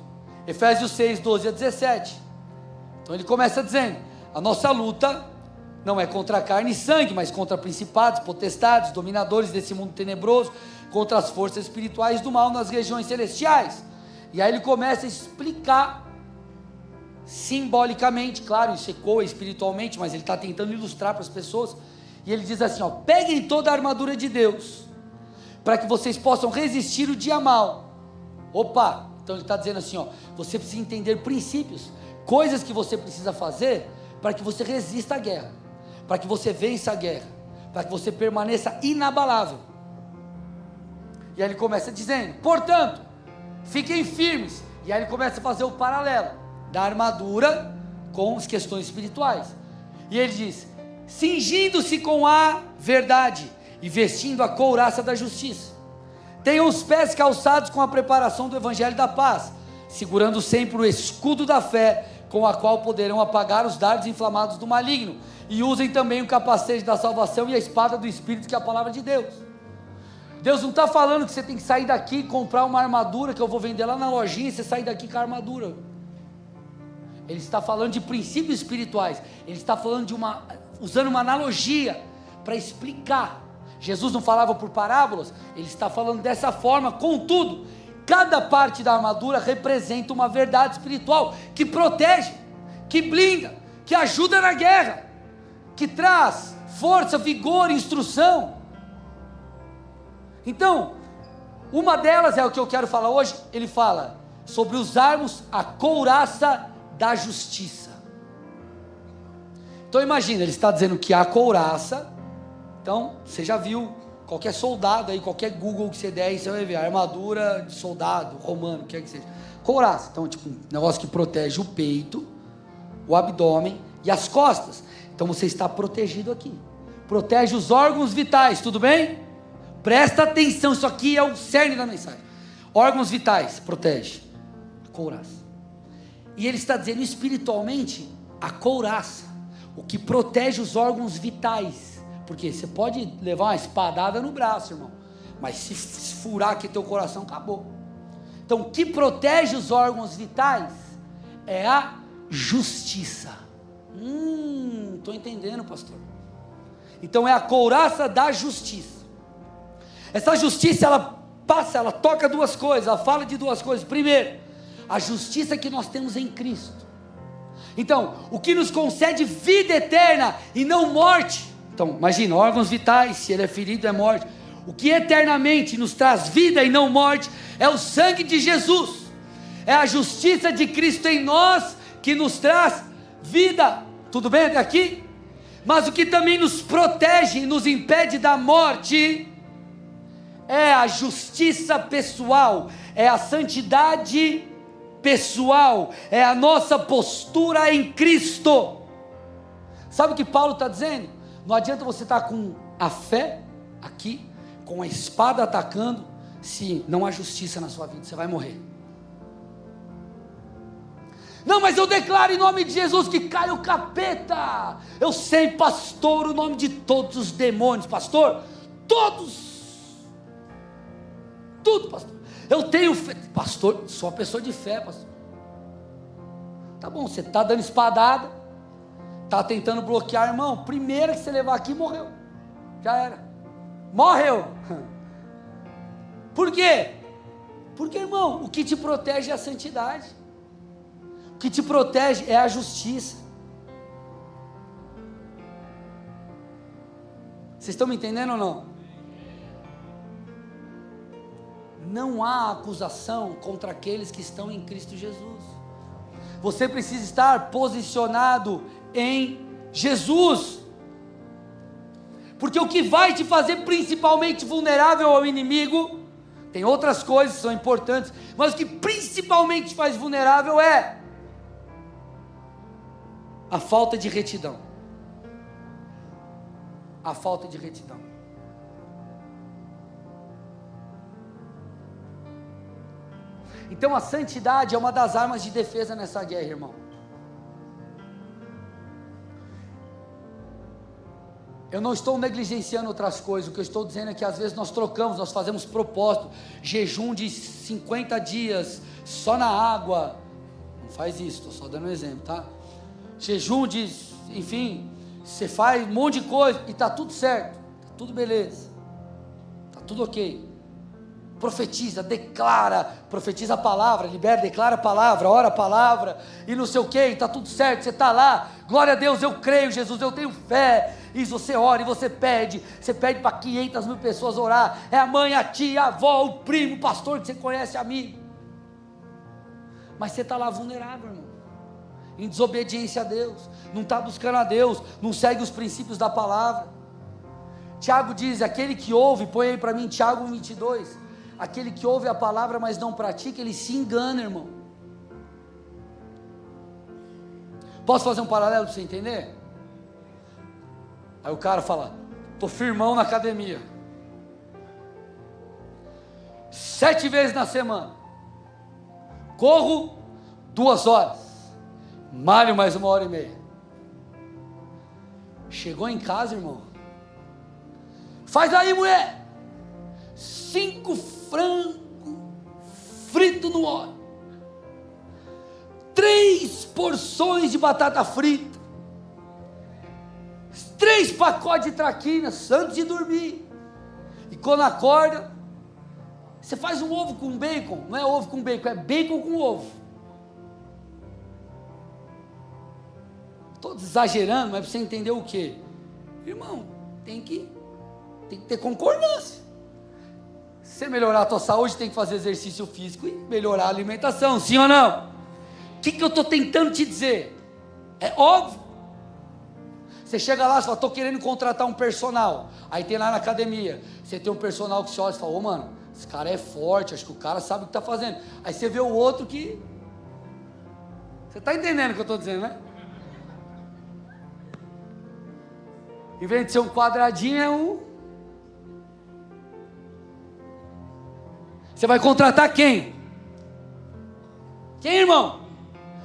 Efésios 6, 12 a 17. Então ele começa dizendo, a nossa luta não é contra carne e sangue, mas contra principados, potestades, dominadores desse mundo tenebroso, contra as forças espirituais do mal nas regiões celestiais. E aí ele começa a explicar simbolicamente, claro, isso ecoa espiritualmente, mas ele está tentando ilustrar para as pessoas, e ele diz assim, peguem toda a armadura de Deus, para que vocês possam resistir o dia mal. Então ele está dizendo assim, você precisa entender princípios, coisas que você precisa fazer, para que você resista à guerra, para que você vença a guerra, para que você permaneça inabalável. E aí ele começa dizendo, portanto, fiquem firmes, e aí ele começa a fazer o paralelo da armadura com as questões espirituais, e ele diz, cingindo-se com a verdade, e vestindo a couraça da justiça, tenham os pés calçados com a preparação do evangelho da paz, segurando sempre o escudo da fé, com a qual poderão apagar os dardos inflamados do maligno, e usem também o capacete da salvação e a espada do Espírito, que é a palavra de Deus. Deus não está falando que você tem que sair daqui e comprar uma armadura, que eu vou vender lá na lojinha, e você sair daqui com a armadura. ele está falando de princípios espirituais, ele está falando usando uma analogia para explicar. Jesus não falava por parábolas, ele está falando dessa forma. Contudo, cada parte da armadura representa uma verdade espiritual que protege, que blinda, que ajuda na guerra, que traz força, vigor, instrução. Então, uma delas é o que eu quero falar hoje. Ele fala sobre usarmos a couraça da justiça. Então imagina, ele está dizendo que a couraça, então você já viu, qualquer soldado aí, qualquer Google que você der aí, você vai ver, a armadura de soldado romano, o que é que seja, couraça, então tipo um negócio que protege o peito, o abdômen e as costas. Então você está protegido aqui, protege os órgãos vitais, tudo bem? Presta atenção, isso aqui é o cerne da mensagem. Órgãos vitais, protege, couraça. E ele está dizendo espiritualmente, a couraça, o que protege os órgãos vitais, porque você pode levar uma espadada no braço, irmão, mas se furar aqui teu coração, acabou. Então o que protege os órgãos vitais é a justiça. Estou entendendo, pastor. Então é a couraça da justiça. Essa justiça, ela toca duas coisas, ela fala de duas coisas. Primeiro, a justiça que nós temos em Cristo. Então, o que nos concede vida eterna e não morte. Então, imagina, órgãos vitais, se ele é ferido é morte. O que eternamente nos traz vida e não morte é o sangue de Jesus. É a justiça de Cristo em nós que nos traz vida. Tudo bem até aqui? Mas o que também nos protege e nos impede da morte é a justiça pessoal, é a santidade pessoal, é a nossa postura em Cristo. Sabe o que Paulo está dizendo? Não adianta você estar com a fé aqui, com a espada atacando, se não há justiça na sua vida, você vai morrer. Não, mas eu declaro em nome de Jesus que cai o capeta. Eu sei, pastor, o nome de todos os demônios, pastor, tudo, pastor. Eu tenho fé, pastor, sou uma pessoa de fé, pastor. Tá bom, você está dando espadada, está tentando bloquear, irmão. Primeiro que você levar aqui, morreu. Já era. Morreu. Por quê? Porque, irmão, o que te protege é a santidade. O que te protege é a justiça. Vocês estão me entendendo ou não? Não há acusação contra aqueles que estão em Cristo Jesus. Você precisa estar posicionado em Jesus. Porque o que vai te fazer principalmente vulnerável ao inimigo, tem outras coisas que são importantes, mas o que principalmente te faz vulnerável é a falta de retidão. A falta de retidão. Então a santidade é uma das armas de defesa nessa guerra, irmão. Eu não estou negligenciando outras coisas, o que eu estou dizendo é que às vezes nós trocamos, nós fazemos propósito, jejum de 50 dias, só na água, não faz isso, estou só dando um exemplo, tá? Jejum de, enfim, você faz um monte de coisa, e está tudo certo, está tudo beleza, está tudo ok. Profetiza, declara, profetiza a palavra, libera, declara a palavra, ora a palavra, e não sei o que, está tudo certo, você está lá, glória a Deus, eu creio, Jesus, eu tenho fé, e você ora, e você pede para 500 mil pessoas orar, é a mãe, a tia, a avó, o primo, o pastor que você conhece, amigo, mas você está lá vulnerável, irmão, em desobediência a Deus, não está buscando a Deus, não segue os princípios da palavra. Tiago diz, aquele que ouve, põe aí para mim, Tiago 1:22, aquele que ouve a palavra, mas não pratica, ele se engana, irmão. Posso fazer um paralelo para você entender? Aí o cara fala, estou firmão na academia, 7 vezes na semana, corro 2 horas, malho mais 1h30, chegou em casa, irmão, faz aí, mulher, 5 frango frito no óleo, 3 3 porções de batata frita, 3 pacotes de traquinas antes de dormir. E quando acorda, você faz um ovo com bacon. Não é ovo com bacon, é bacon com ovo. Estou exagerando, mas para você entender o quê? Irmão, tem que ter concordância. Se você melhorar a tua saúde, tem que fazer exercício físico e melhorar a alimentação, sim ou não? O que eu estou tentando te dizer? É óbvio. Você chega lá e fala, estou querendo contratar um personal. Aí tem lá na academia, você tem um personal que você olha e fala, ô mano, esse cara é forte, acho que o cara sabe o que está fazendo. Aí você vê o outro que... Você está entendendo o que eu estou dizendo, né? Em vez de ser um quadradinho, é um... Você vai contratar quem? Quem, irmão?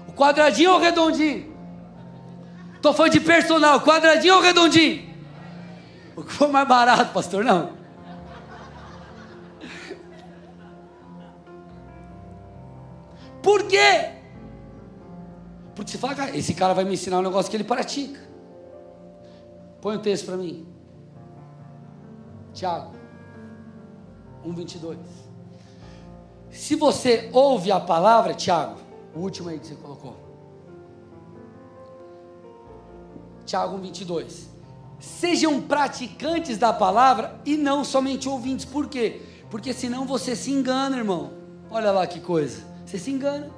O quadradinho ou o redondinho? Estou falando de personal, quadradinho ou redondinho? O que for mais barato, pastor? Não. Por quê? Porque você fala, cara, esse cara vai me ensinar um negócio que ele pratica. Põe o texto para mim. Tiago 1:22. Se você ouve a palavra, Tiago, o último aí que você colocou. Tiago 1:22. Sejam praticantes da palavra e não somente ouvintes. Por quê? Porque senão você se engana, irmão. Olha lá que coisa. Você se engana.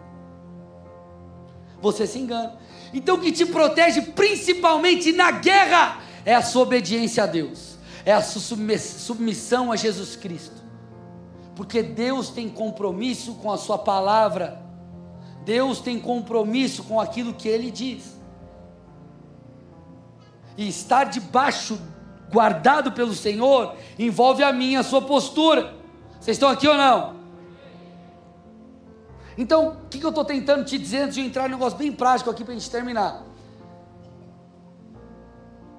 Você se engana. Então o que te protege principalmente na guerra é a sua obediência a Deus. É a sua submissão a Jesus Cristo. Porque Deus tem compromisso com a sua palavra. Deus tem compromisso com aquilo que Ele diz. E estar debaixo, guardado pelo Senhor, envolve a minha, a sua postura. Vocês estão aqui ou não? Então, o que eu estou tentando te dizer antes de eu entrar num negócio bem prático aqui para a gente terminar?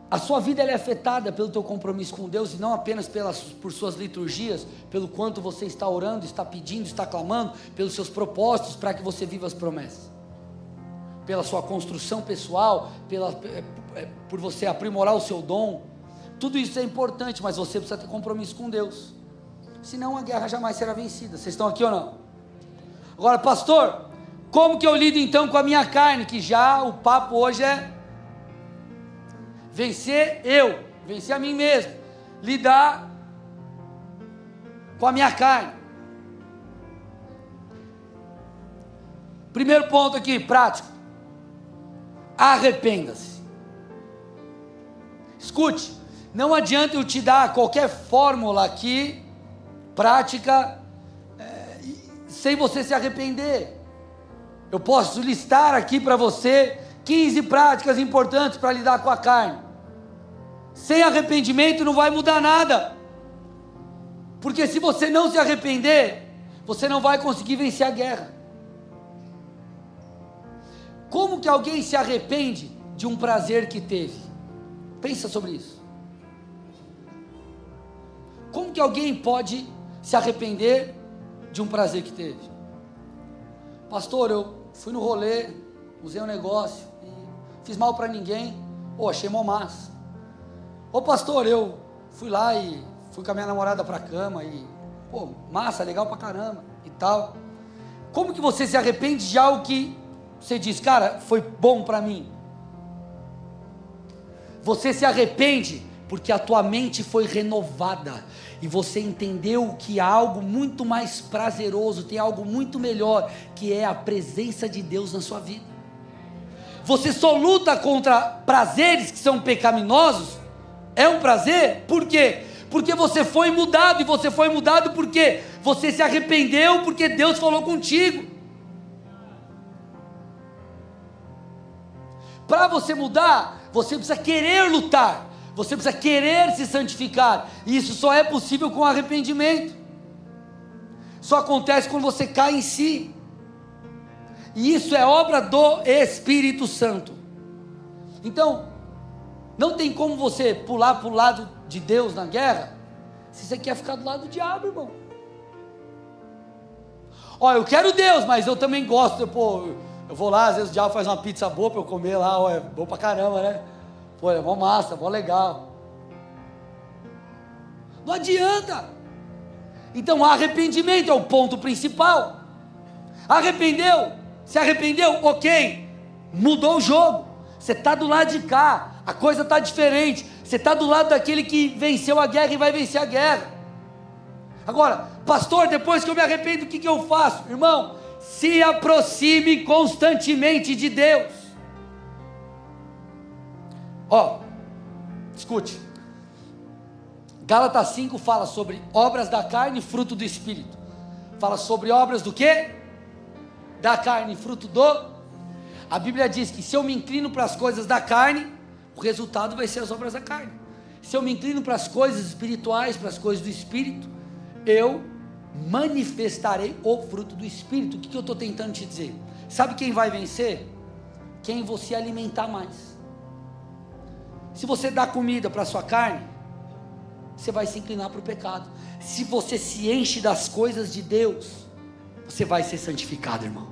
A sua vida ela é afetada pelo teu compromisso com Deus e não apenas por suas liturgias, pelo quanto você está orando, está pedindo, está clamando, pelos seus propósitos para que você viva as promessas, pela sua construção pessoal, por você aprimorar o seu dom. Tudo isso é importante, mas você precisa ter compromisso com Deus, senão a guerra jamais será vencida. Vocês estão aqui ou não? Agora, pastor, como que eu lido então com a minha carne? Que já o papo hoje é vencer a mim mesmo, lidar com a minha carne. Primeiro ponto aqui, prático: arrependa-se. Escute, não adianta eu te dar qualquer fórmula aqui, prática, sem você se arrepender. Eu posso listar aqui para você 15 práticas importantes para lidar com a carne. Sem arrependimento não vai mudar nada. Porque se você não se arrepender, você não vai conseguir vencer a guerra. Como que alguém se arrepende de um prazer que teve? Pensa sobre isso. Como que alguém pode se arrepender de um prazer que teve? Pastor, eu fui no rolê, usei um negócio e fiz mal para ninguém. Achei mó massa. Pastor, eu fui lá e fui com a minha namorada para a cama e massa, legal pra caramba e tal. Como que você se arrepende de algo que você diz, cara, foi bom para mim? Você se arrepende porque a tua mente foi renovada e você entendeu que há algo muito mais prazeroso, tem algo muito melhor, que é a presença de Deus na sua vida. Você só luta contra prazeres que são pecaminosos. É um prazer? Por quê? Porque você foi mudado, e você foi mudado porque você se arrependeu, porque Deus falou contigo. Para você mudar, você precisa querer lutar, você precisa querer se santificar, e isso só é possível com arrependimento. Só acontece quando você cai em si, e isso é obra do Espírito Santo. Então, não tem como você pular para o lado de Deus na guerra, se você quer ficar do lado do diabo, irmão. Eu quero Deus, mas eu também gosto, eu Eu vou lá, às vezes o diabo faz uma pizza boa para eu comer lá, ó, é bom pra caramba, né? Pô, é mó massa, mó legal. Não adianta. Então arrependimento é o ponto principal. Arrependeu? Se arrependeu? Ok, mudou o jogo. Você está do lado de cá, a coisa está diferente. Você está do lado daquele que venceu a guerra e vai vencer a guerra. Agora, pastor, depois que eu me arrependo, o que eu faço? Irmão, se aproxime constantemente de Deus. Ó, escute. Gálatas 5 fala sobre obras da carne e fruto do Espírito. Fala sobre obras do quê? Da carne e fruto do... A Bíblia diz que se eu me inclino para as coisas da carne, o resultado vai ser as obras da carne. Se eu me inclino para as coisas espirituais, para as coisas do Espírito, eu manifestarei o fruto do Espírito. O que eu estou tentando te dizer? Sabe quem vai vencer? Quem você alimentar mais. Se você dá comida para a sua carne, você vai se inclinar para o pecado. Se você se enche das coisas de Deus, você vai ser santificado, irmão.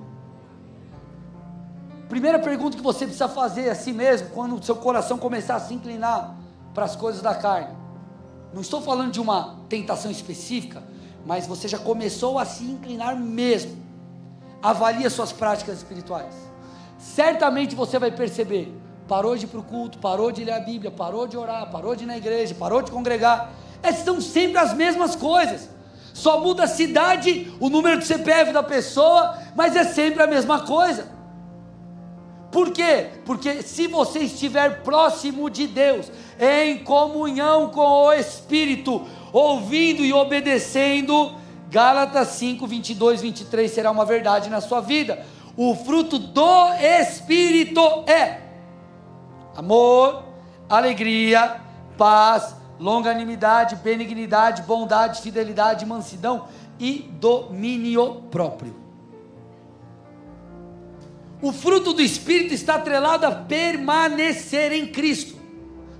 Primeira pergunta que você precisa fazer a si mesmo, quando o seu coração começar a se inclinar para as coisas da carne. Não estou falando de uma tentação específica, mas você já começou a se inclinar mesmo. Avalie as suas práticas espirituais. Certamente você vai perceber, parou de ir para o culto, parou de ler a Bíblia, parou de orar, parou de ir na igreja, parou de congregar. São sempre as mesmas coisas. Só muda a cidade, o número de CPF da pessoa, mas é sempre a mesma coisa. Por quê? Porque se você estiver próximo de Deus, em comunhão com o Espírito, ouvindo e obedecendo, Gálatas 5, 22, 23 será uma verdade na sua vida. O fruto do Espírito é amor, alegria, paz, longanimidade, benignidade, bondade, fidelidade, mansidão e domínio próprio. O fruto do Espírito está atrelado a permanecer em Cristo.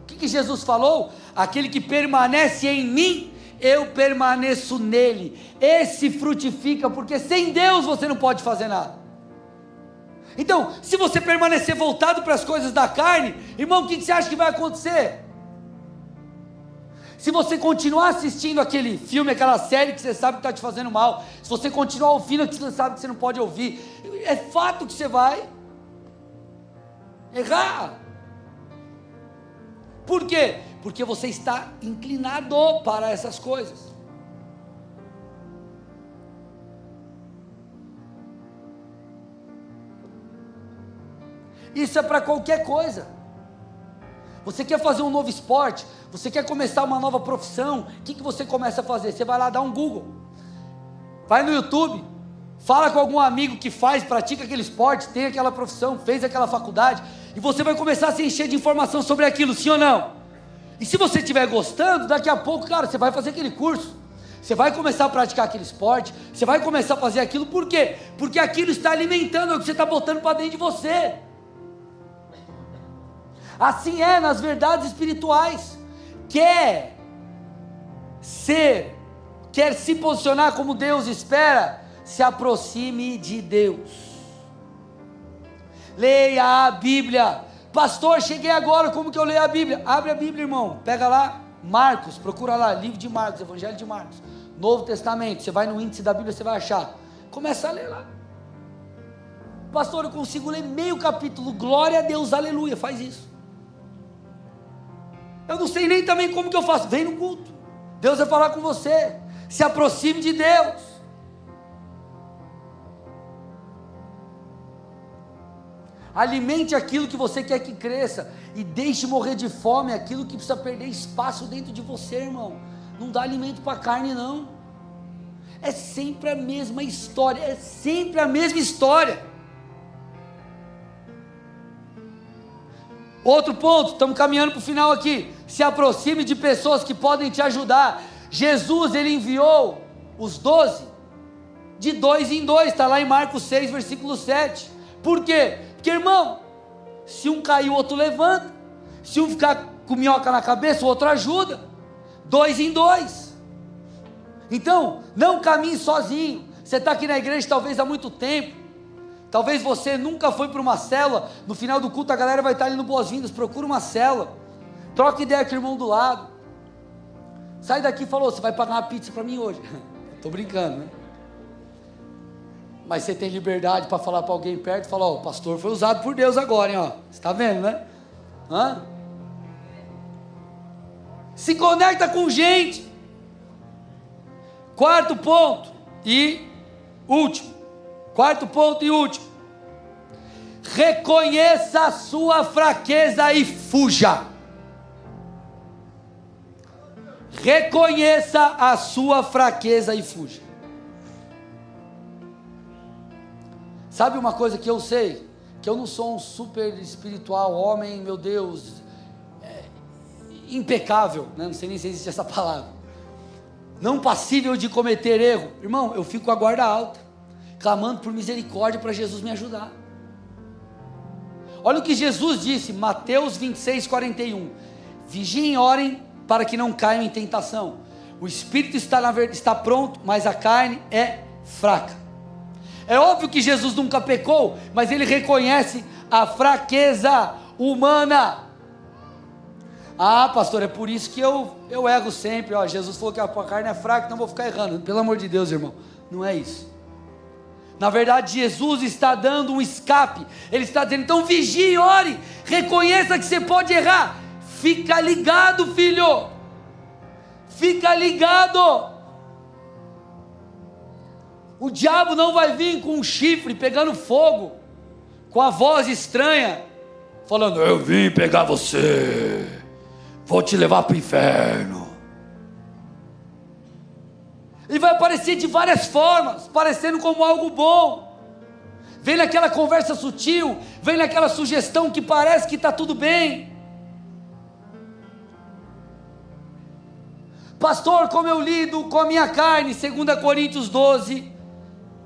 O que Jesus falou? Aquele que permanece em mim, eu permaneço nele. Esse frutifica, porque sem Deus você não pode fazer nada. Então, se você permanecer voltado para as coisas da carne, irmão, o que você acha que vai acontecer? Se você continuar assistindo aquele filme, aquela série que você sabe que está te fazendo mal, se você continuar ouvindo aquilo que você sabe que você não pode ouvir, é fato que você vai errar. Por quê? Porque você está inclinado para essas coisas. Isso é para qualquer coisa. Você quer fazer um novo esporte? Você quer começar uma nova profissão? O que você começa a fazer? Você vai lá dar um Google, vai no YouTube, fala com algum amigo que pratica aquele esporte, tem aquela profissão, fez aquela faculdade, e você vai começar a se encher de informação sobre aquilo, sim ou não? E se você estiver gostando, daqui a pouco, cara, você vai fazer aquele curso, você vai começar a praticar aquele esporte, você vai começar a fazer aquilo. Por quê? Porque aquilo está alimentando o que você está botando para dentro de você. Assim é nas verdades espirituais. Quer se posicionar como Deus espera, se aproxime de Deus. Leia a Bíblia. Pastor, cheguei agora, como que eu leio a Bíblia? Abre a Bíblia, irmão, pega lá, Marcos, procura lá, livro de Marcos, Evangelho de Marcos, Novo Testamento, você vai no índice da Bíblia, você vai achar, começa a ler lá. Pastor, eu consigo ler meio capítulo, glória a Deus, aleluia, faz isso. Eu não sei nem também como que eu faço, vem no culto, Deus vai falar com você, se aproxime de Deus. Alimente aquilo que você quer que cresça, e deixe morrer de fome aquilo que precisa perder espaço dentro de você, irmão. Não dá alimento para a carne, não. É sempre a mesma história, é sempre a mesma história. Outro ponto, estamos caminhando para o final aqui. Se aproxime de pessoas que podem te ajudar. Jesus, ele enviou os 12 de 2 em 2, está lá em Marcos 6, versículo 7. Por quê? Porque, irmão, se um cair, o outro levanta. Se um ficar com minhoca na cabeça, o outro ajuda. 2 em 2. Então, não caminhe sozinho. Você está aqui na igreja talvez há muito tempo. Talvez você nunca foi para uma célula, no final do culto a galera vai estar ali no boas-vindas, procura uma célula, troca ideia com o irmão do lado, sai daqui e falou, você vai pagar uma pizza para mim hoje, estou brincando, né? Mas você tem liberdade para falar para alguém perto, falar, ó, o pastor foi usado por Deus agora, hein, ó, você está vendo, né? Hã? Se conecta com gente. Quarto ponto e último. Reconheça a sua fraqueza e fuja. Reconheça a sua fraqueza e fuja. Sabe uma coisa que eu sei? Que eu não sou um super espiritual homem, meu Deus, impecável, né? Não sei nem se existe essa palavra, não passível de cometer erro. Irmão, eu fico com a guarda alta, clamando por misericórdia para Jesus me ajudar. Olha o que Jesus disse, Mateus 26:41, vigiem e orem para que não caiam em tentação, o espírito está pronto, mas a carne é fraca. É óbvio que Jesus nunca pecou, mas ele reconhece a fraqueza humana. Ah, pastor, é por isso que eu erro sempre. Ó, Jesus falou que a carne é fraca, então vou ficar errando. Pelo amor de Deus, irmão, não é isso. Na verdade, Jesus está dando um escape. Ele está dizendo, então vigie, ore, reconheça que você pode errar. Fica ligado, filho. Fica ligado. O diabo não vai vir com um chifre pegando fogo, com a voz estranha, falando, eu vim pegar você, vou te levar para o inferno. Ele vai aparecer de várias formas, parecendo como algo bom. Vem naquela conversa sutil, vem naquela sugestão que parece que está tudo bem. Pastor, como eu lido com a minha carne? 2 Coríntios 12,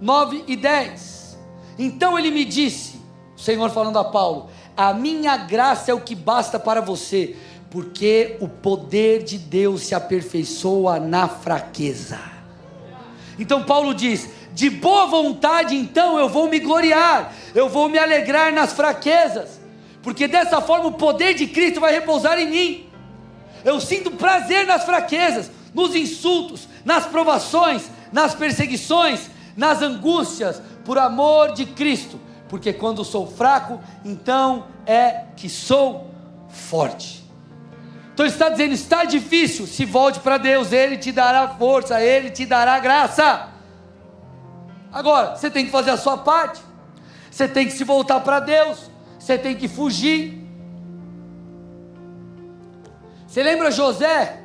9 e 10. Então ele me disse, o Senhor falando a Paulo, a minha graça é o que basta para você, porque o poder de Deus se aperfeiçoa na fraqueza. Então Paulo diz, de boa vontade então eu vou me gloriar, eu vou me alegrar nas fraquezas, porque dessa forma o poder de Cristo vai repousar em mim. Eu sinto prazer nas fraquezas, nos insultos, nas provações, nas perseguições, nas angústias, por amor de Cristo, porque quando sou fraco, então é que sou forte. Então ele está dizendo, está difícil, se volte para Deus, Ele te dará força, Ele te dará graça. Agora, você tem que fazer a sua parte, você tem que se voltar para Deus, você tem que fugir. Você lembra José?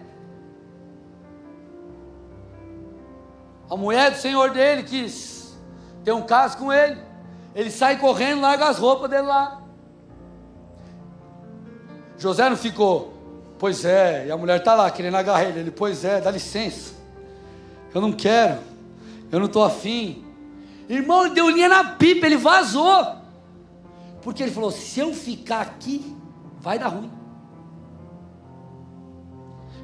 A mulher do senhor dele quis ter um caso com ele, ele sai correndo, larga as roupas dele lá. José não ficou, pois é, e a mulher está lá querendo agarrar ele, pois é, dá licença, eu não quero, eu não estou afim. Irmão, ele deu linha na pipa, ele vazou, porque ele falou, se eu ficar aqui, vai dar ruim.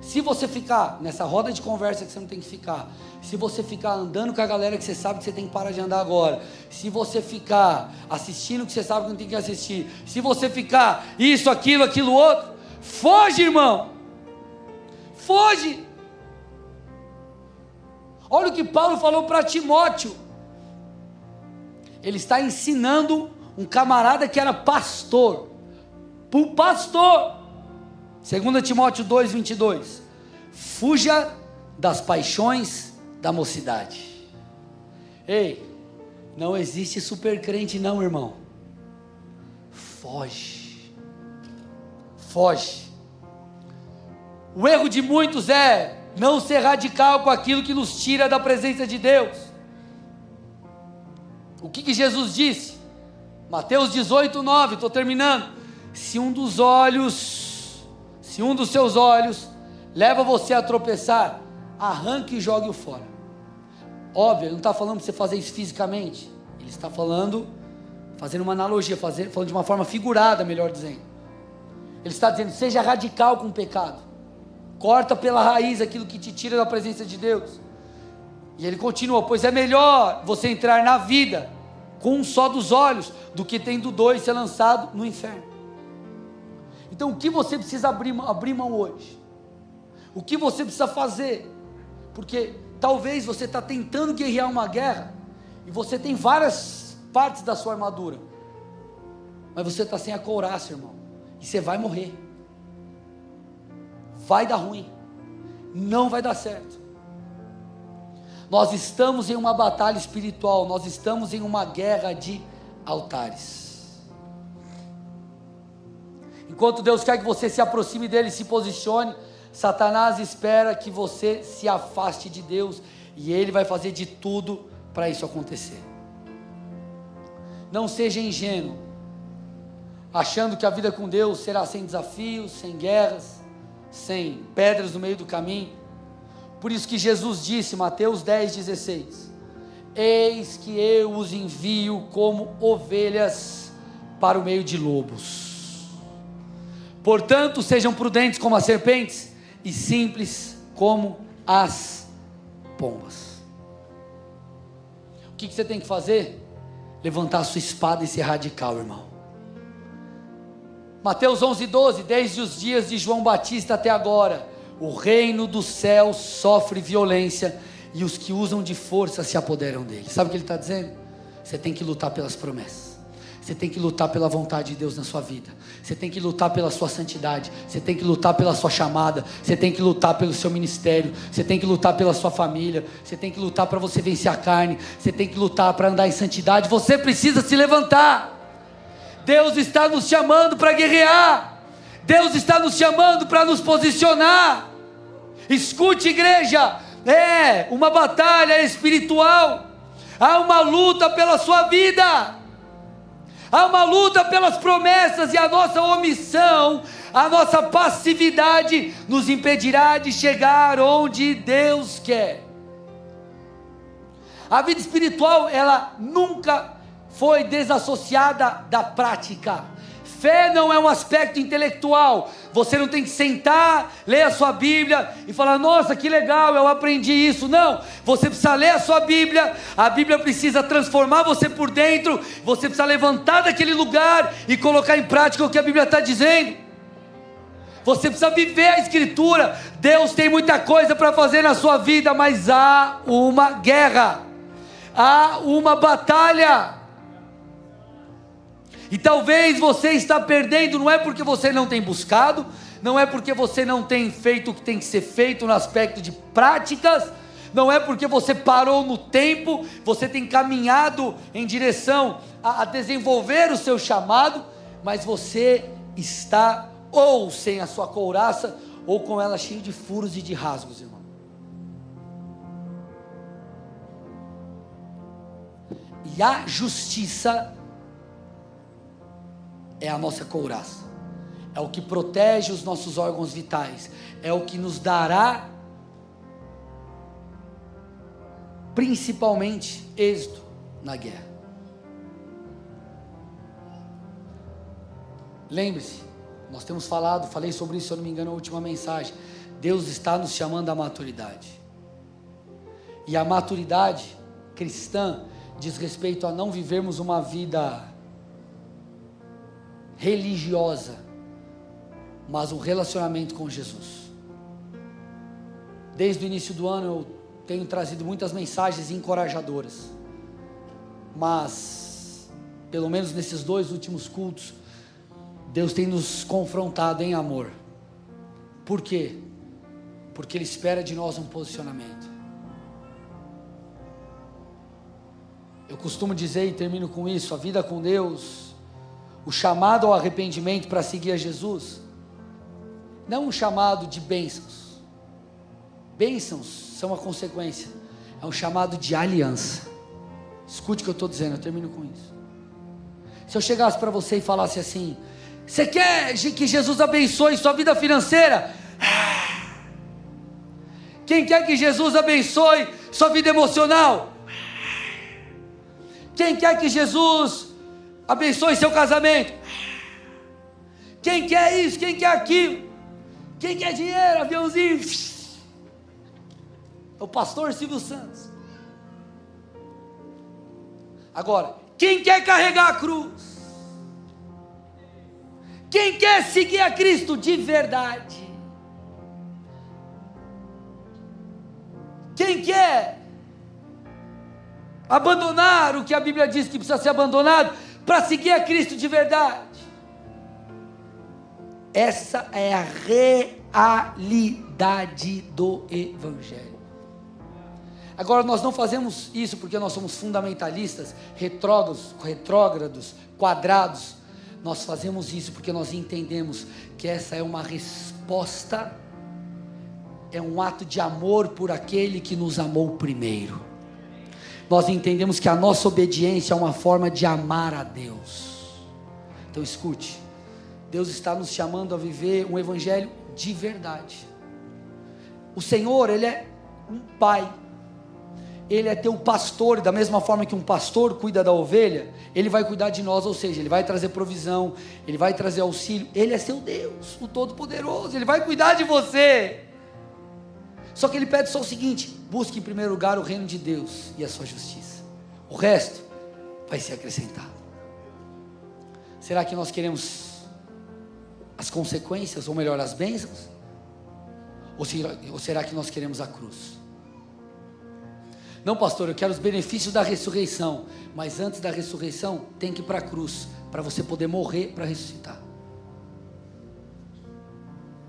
Se você ficar nessa roda de conversa que você não tem que ficar, se você ficar andando com a galera que você sabe que você tem que parar de andar agora, se você ficar assistindo que você sabe que não tem que assistir, se você ficar isso, aquilo, outro, foge, irmão, foge. Olha o que Paulo falou para Timóteo, ele está ensinando um camarada que era pastor, para o pastor. 2 Timóteo 2:22, fuja das paixões da mocidade. Ei, não existe super crente não, irmão. Foge. O erro de muitos é não ser radical com aquilo que nos tira da presença de Deus. O que Jesus disse? Mateus 18:9, estou terminando. Se um dos seus olhos leva você a tropeçar, arranque e jogue-o fora. Óbvio, ele não está falando para você fazer isso fisicamente, ele está fazendo uma analogia, falando de uma forma figurada, melhor dizendo. Ele está dizendo, seja radical com o pecado, corta pela raiz aquilo que te tira da presença de Deus. E ele continua, pois é melhor você entrar na vida com um só dos olhos, do que tendo dois ser lançado no inferno. Então o que você precisa abrir mão hoje? O que você precisa fazer? Porque talvez você está tentando guerrear uma guerra, e você tem várias partes da sua armadura, mas você está sem a couraça, irmão, e você vai morrer, vai dar ruim, não vai dar certo. Nós estamos em uma batalha espiritual, nós estamos em uma guerra de altares. Enquanto Deus quer que você se aproxime dele e se posicione, Satanás espera que você se afaste de Deus, e ele vai fazer de tudo para isso acontecer. Não seja ingênuo, achando que a vida com Deus será sem desafios, sem guerras, sem pedras no meio do caminho. Por isso que Jesus disse, Mateus 10,16: eis que eu os envio como ovelhas para o meio de lobos. Portanto, sejam prudentes como as serpentes e simples como as pombas. O que você tem que fazer? Levantar a sua espada e ser radical, irmão. Mateus 11,12: desde os dias de João Batista até agora, o reino dos céus sofre violência, e os que usam de força se apoderam dele. Sabe o que ele está dizendo? Você tem que lutar pelas promessas, você tem que lutar pela vontade de Deus na sua vida, você tem que lutar pela sua santidade, você tem que lutar pela sua chamada, você tem que lutar pelo seu ministério, você tem que lutar pela sua família, você tem que lutar para você vencer a carne, você tem que lutar para andar em santidade. Você precisa se levantar. Deus está nos chamando para guerrear, Deus está nos chamando para nos posicionar. Escute, igreja, é uma batalha espiritual, há uma luta pela sua vida, há uma luta pelas promessas, e a nossa omissão, a nossa passividade nos impedirá de chegar onde Deus quer. A vida espiritual, ela nunca foi desassociada da prática. Fé não é um aspecto intelectual. Você não tem que sentar, ler a sua Bíblia e falar: nossa, que legal, eu aprendi isso. Não, você precisa ler a Bíblia precisa transformar você por dentro, você precisa levantar daquele lugar e colocar em prática o que a Bíblia está dizendo. Você precisa viver a Escritura. Deus tem muita coisa para fazer na sua vida, mas há uma guerra, há uma batalha. E talvez você está perdendo, não é porque você não tem buscado, não é porque você não tem feito o que tem que ser feito no aspecto de práticas, não é porque você parou no tempo, você tem caminhado em direção a desenvolver o seu chamado, mas você está ou sem a sua couraça, ou com ela cheia de furos e de rasgos, irmão. E a justiça é a nossa couraça, é o que protege os nossos órgãos vitais, é o que nos dará principalmente êxito na guerra. Lembre-se, nós temos falei sobre isso, se eu não me engano, na última mensagem. Deus está nos chamando à maturidade, e a maturidade cristã diz respeito a não vivermos uma vida religiosa, mas um relacionamento com Jesus. Desde o início do ano eu tenho trazido muitas mensagens encorajadoras, mas pelo menos nesses 2 últimos cultos, Deus tem nos confrontado em amor. Por quê? Porque Ele espera de nós um posicionamento. Eu costumo dizer, e termino com isso, a vida com Deus, o chamado ao arrependimento para seguir a Jesus, não um chamado de bênçãos. Bênçãos são uma consequência, é um chamado de aliança. Escute o que eu estou dizendo, eu termino com isso. Se eu chegasse para você e falasse assim: você quer que Jesus abençoe sua vida financeira? Quem quer que Jesus abençoe sua vida emocional? Quem quer que Jesus abençoe seu casamento? Quem quer isso? Quem quer aquilo? Quem quer dinheiro? Aviãozinho? É o pastor Silvio Santos. Agora, Quem quer carregar a cruz? Quem quer seguir a Cristo de verdade? Quem quer abandonar o que a Bíblia diz que precisa ser abandonado para seguir a Cristo de verdade? Essa é a realidade do Evangelho. Agora, nós não fazemos isso porque nós somos fundamentalistas, retrógrados, quadrados. Nós fazemos isso porque nós entendemos que essa é uma resposta, é um ato de amor por aquele que nos amou primeiro. Nós entendemos que a nossa obediência é uma forma de amar a Deus. Então escute, Deus está nos chamando a viver um evangelho de verdade. O Senhor, Ele é um pai, Ele é teu pastor, da mesma forma que um pastor cuida da ovelha, Ele vai cuidar de nós, ou seja, Ele vai trazer provisão, Ele vai trazer auxílio, Ele é seu Deus, o Todo-Poderoso, Ele vai cuidar de você. Só que Ele pede só o seguinte: busque em primeiro lugar o reino de Deus e a sua justiça, o resto vai ser acrescentado. Será que nós queremos as consequências, ou melhor, as bênçãos? Ou será que nós queremos a cruz? Não, pastor, eu quero os benefícios da ressurreição, mas antes da ressurreição tem que ir para a cruz, para você poder morrer para ressuscitar.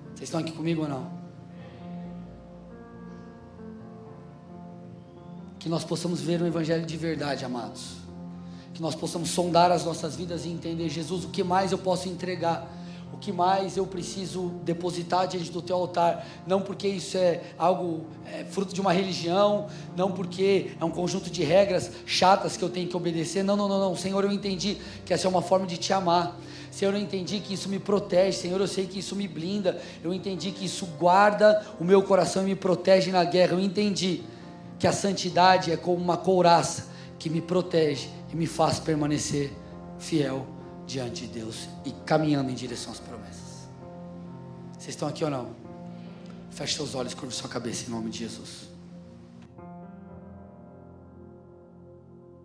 Vocês estão aqui comigo ou não? Que nós possamos ver um evangelho de verdade, amados. Que nós possamos sondar as nossas vidas e entender: Jesus, o que mais eu posso entregar? O que mais eu preciso depositar diante do teu altar? Não porque isso é algo fruto de uma religião, não porque é um conjunto de regras chatas que eu tenho que obedecer. Não, Senhor, eu entendi que essa é uma forma de te amar. Senhor, eu entendi que isso me protege. Senhor, eu sei que isso me blinda. Eu entendi que isso guarda o meu coração e me protege na guerra. Eu entendi que a santidade é como uma couraça que me protege e me faz permanecer fiel diante de Deus e caminhando em direção às promessas. Vocês estão aqui ou não? Feche seus olhos, curva sua cabeça em nome de Jesus.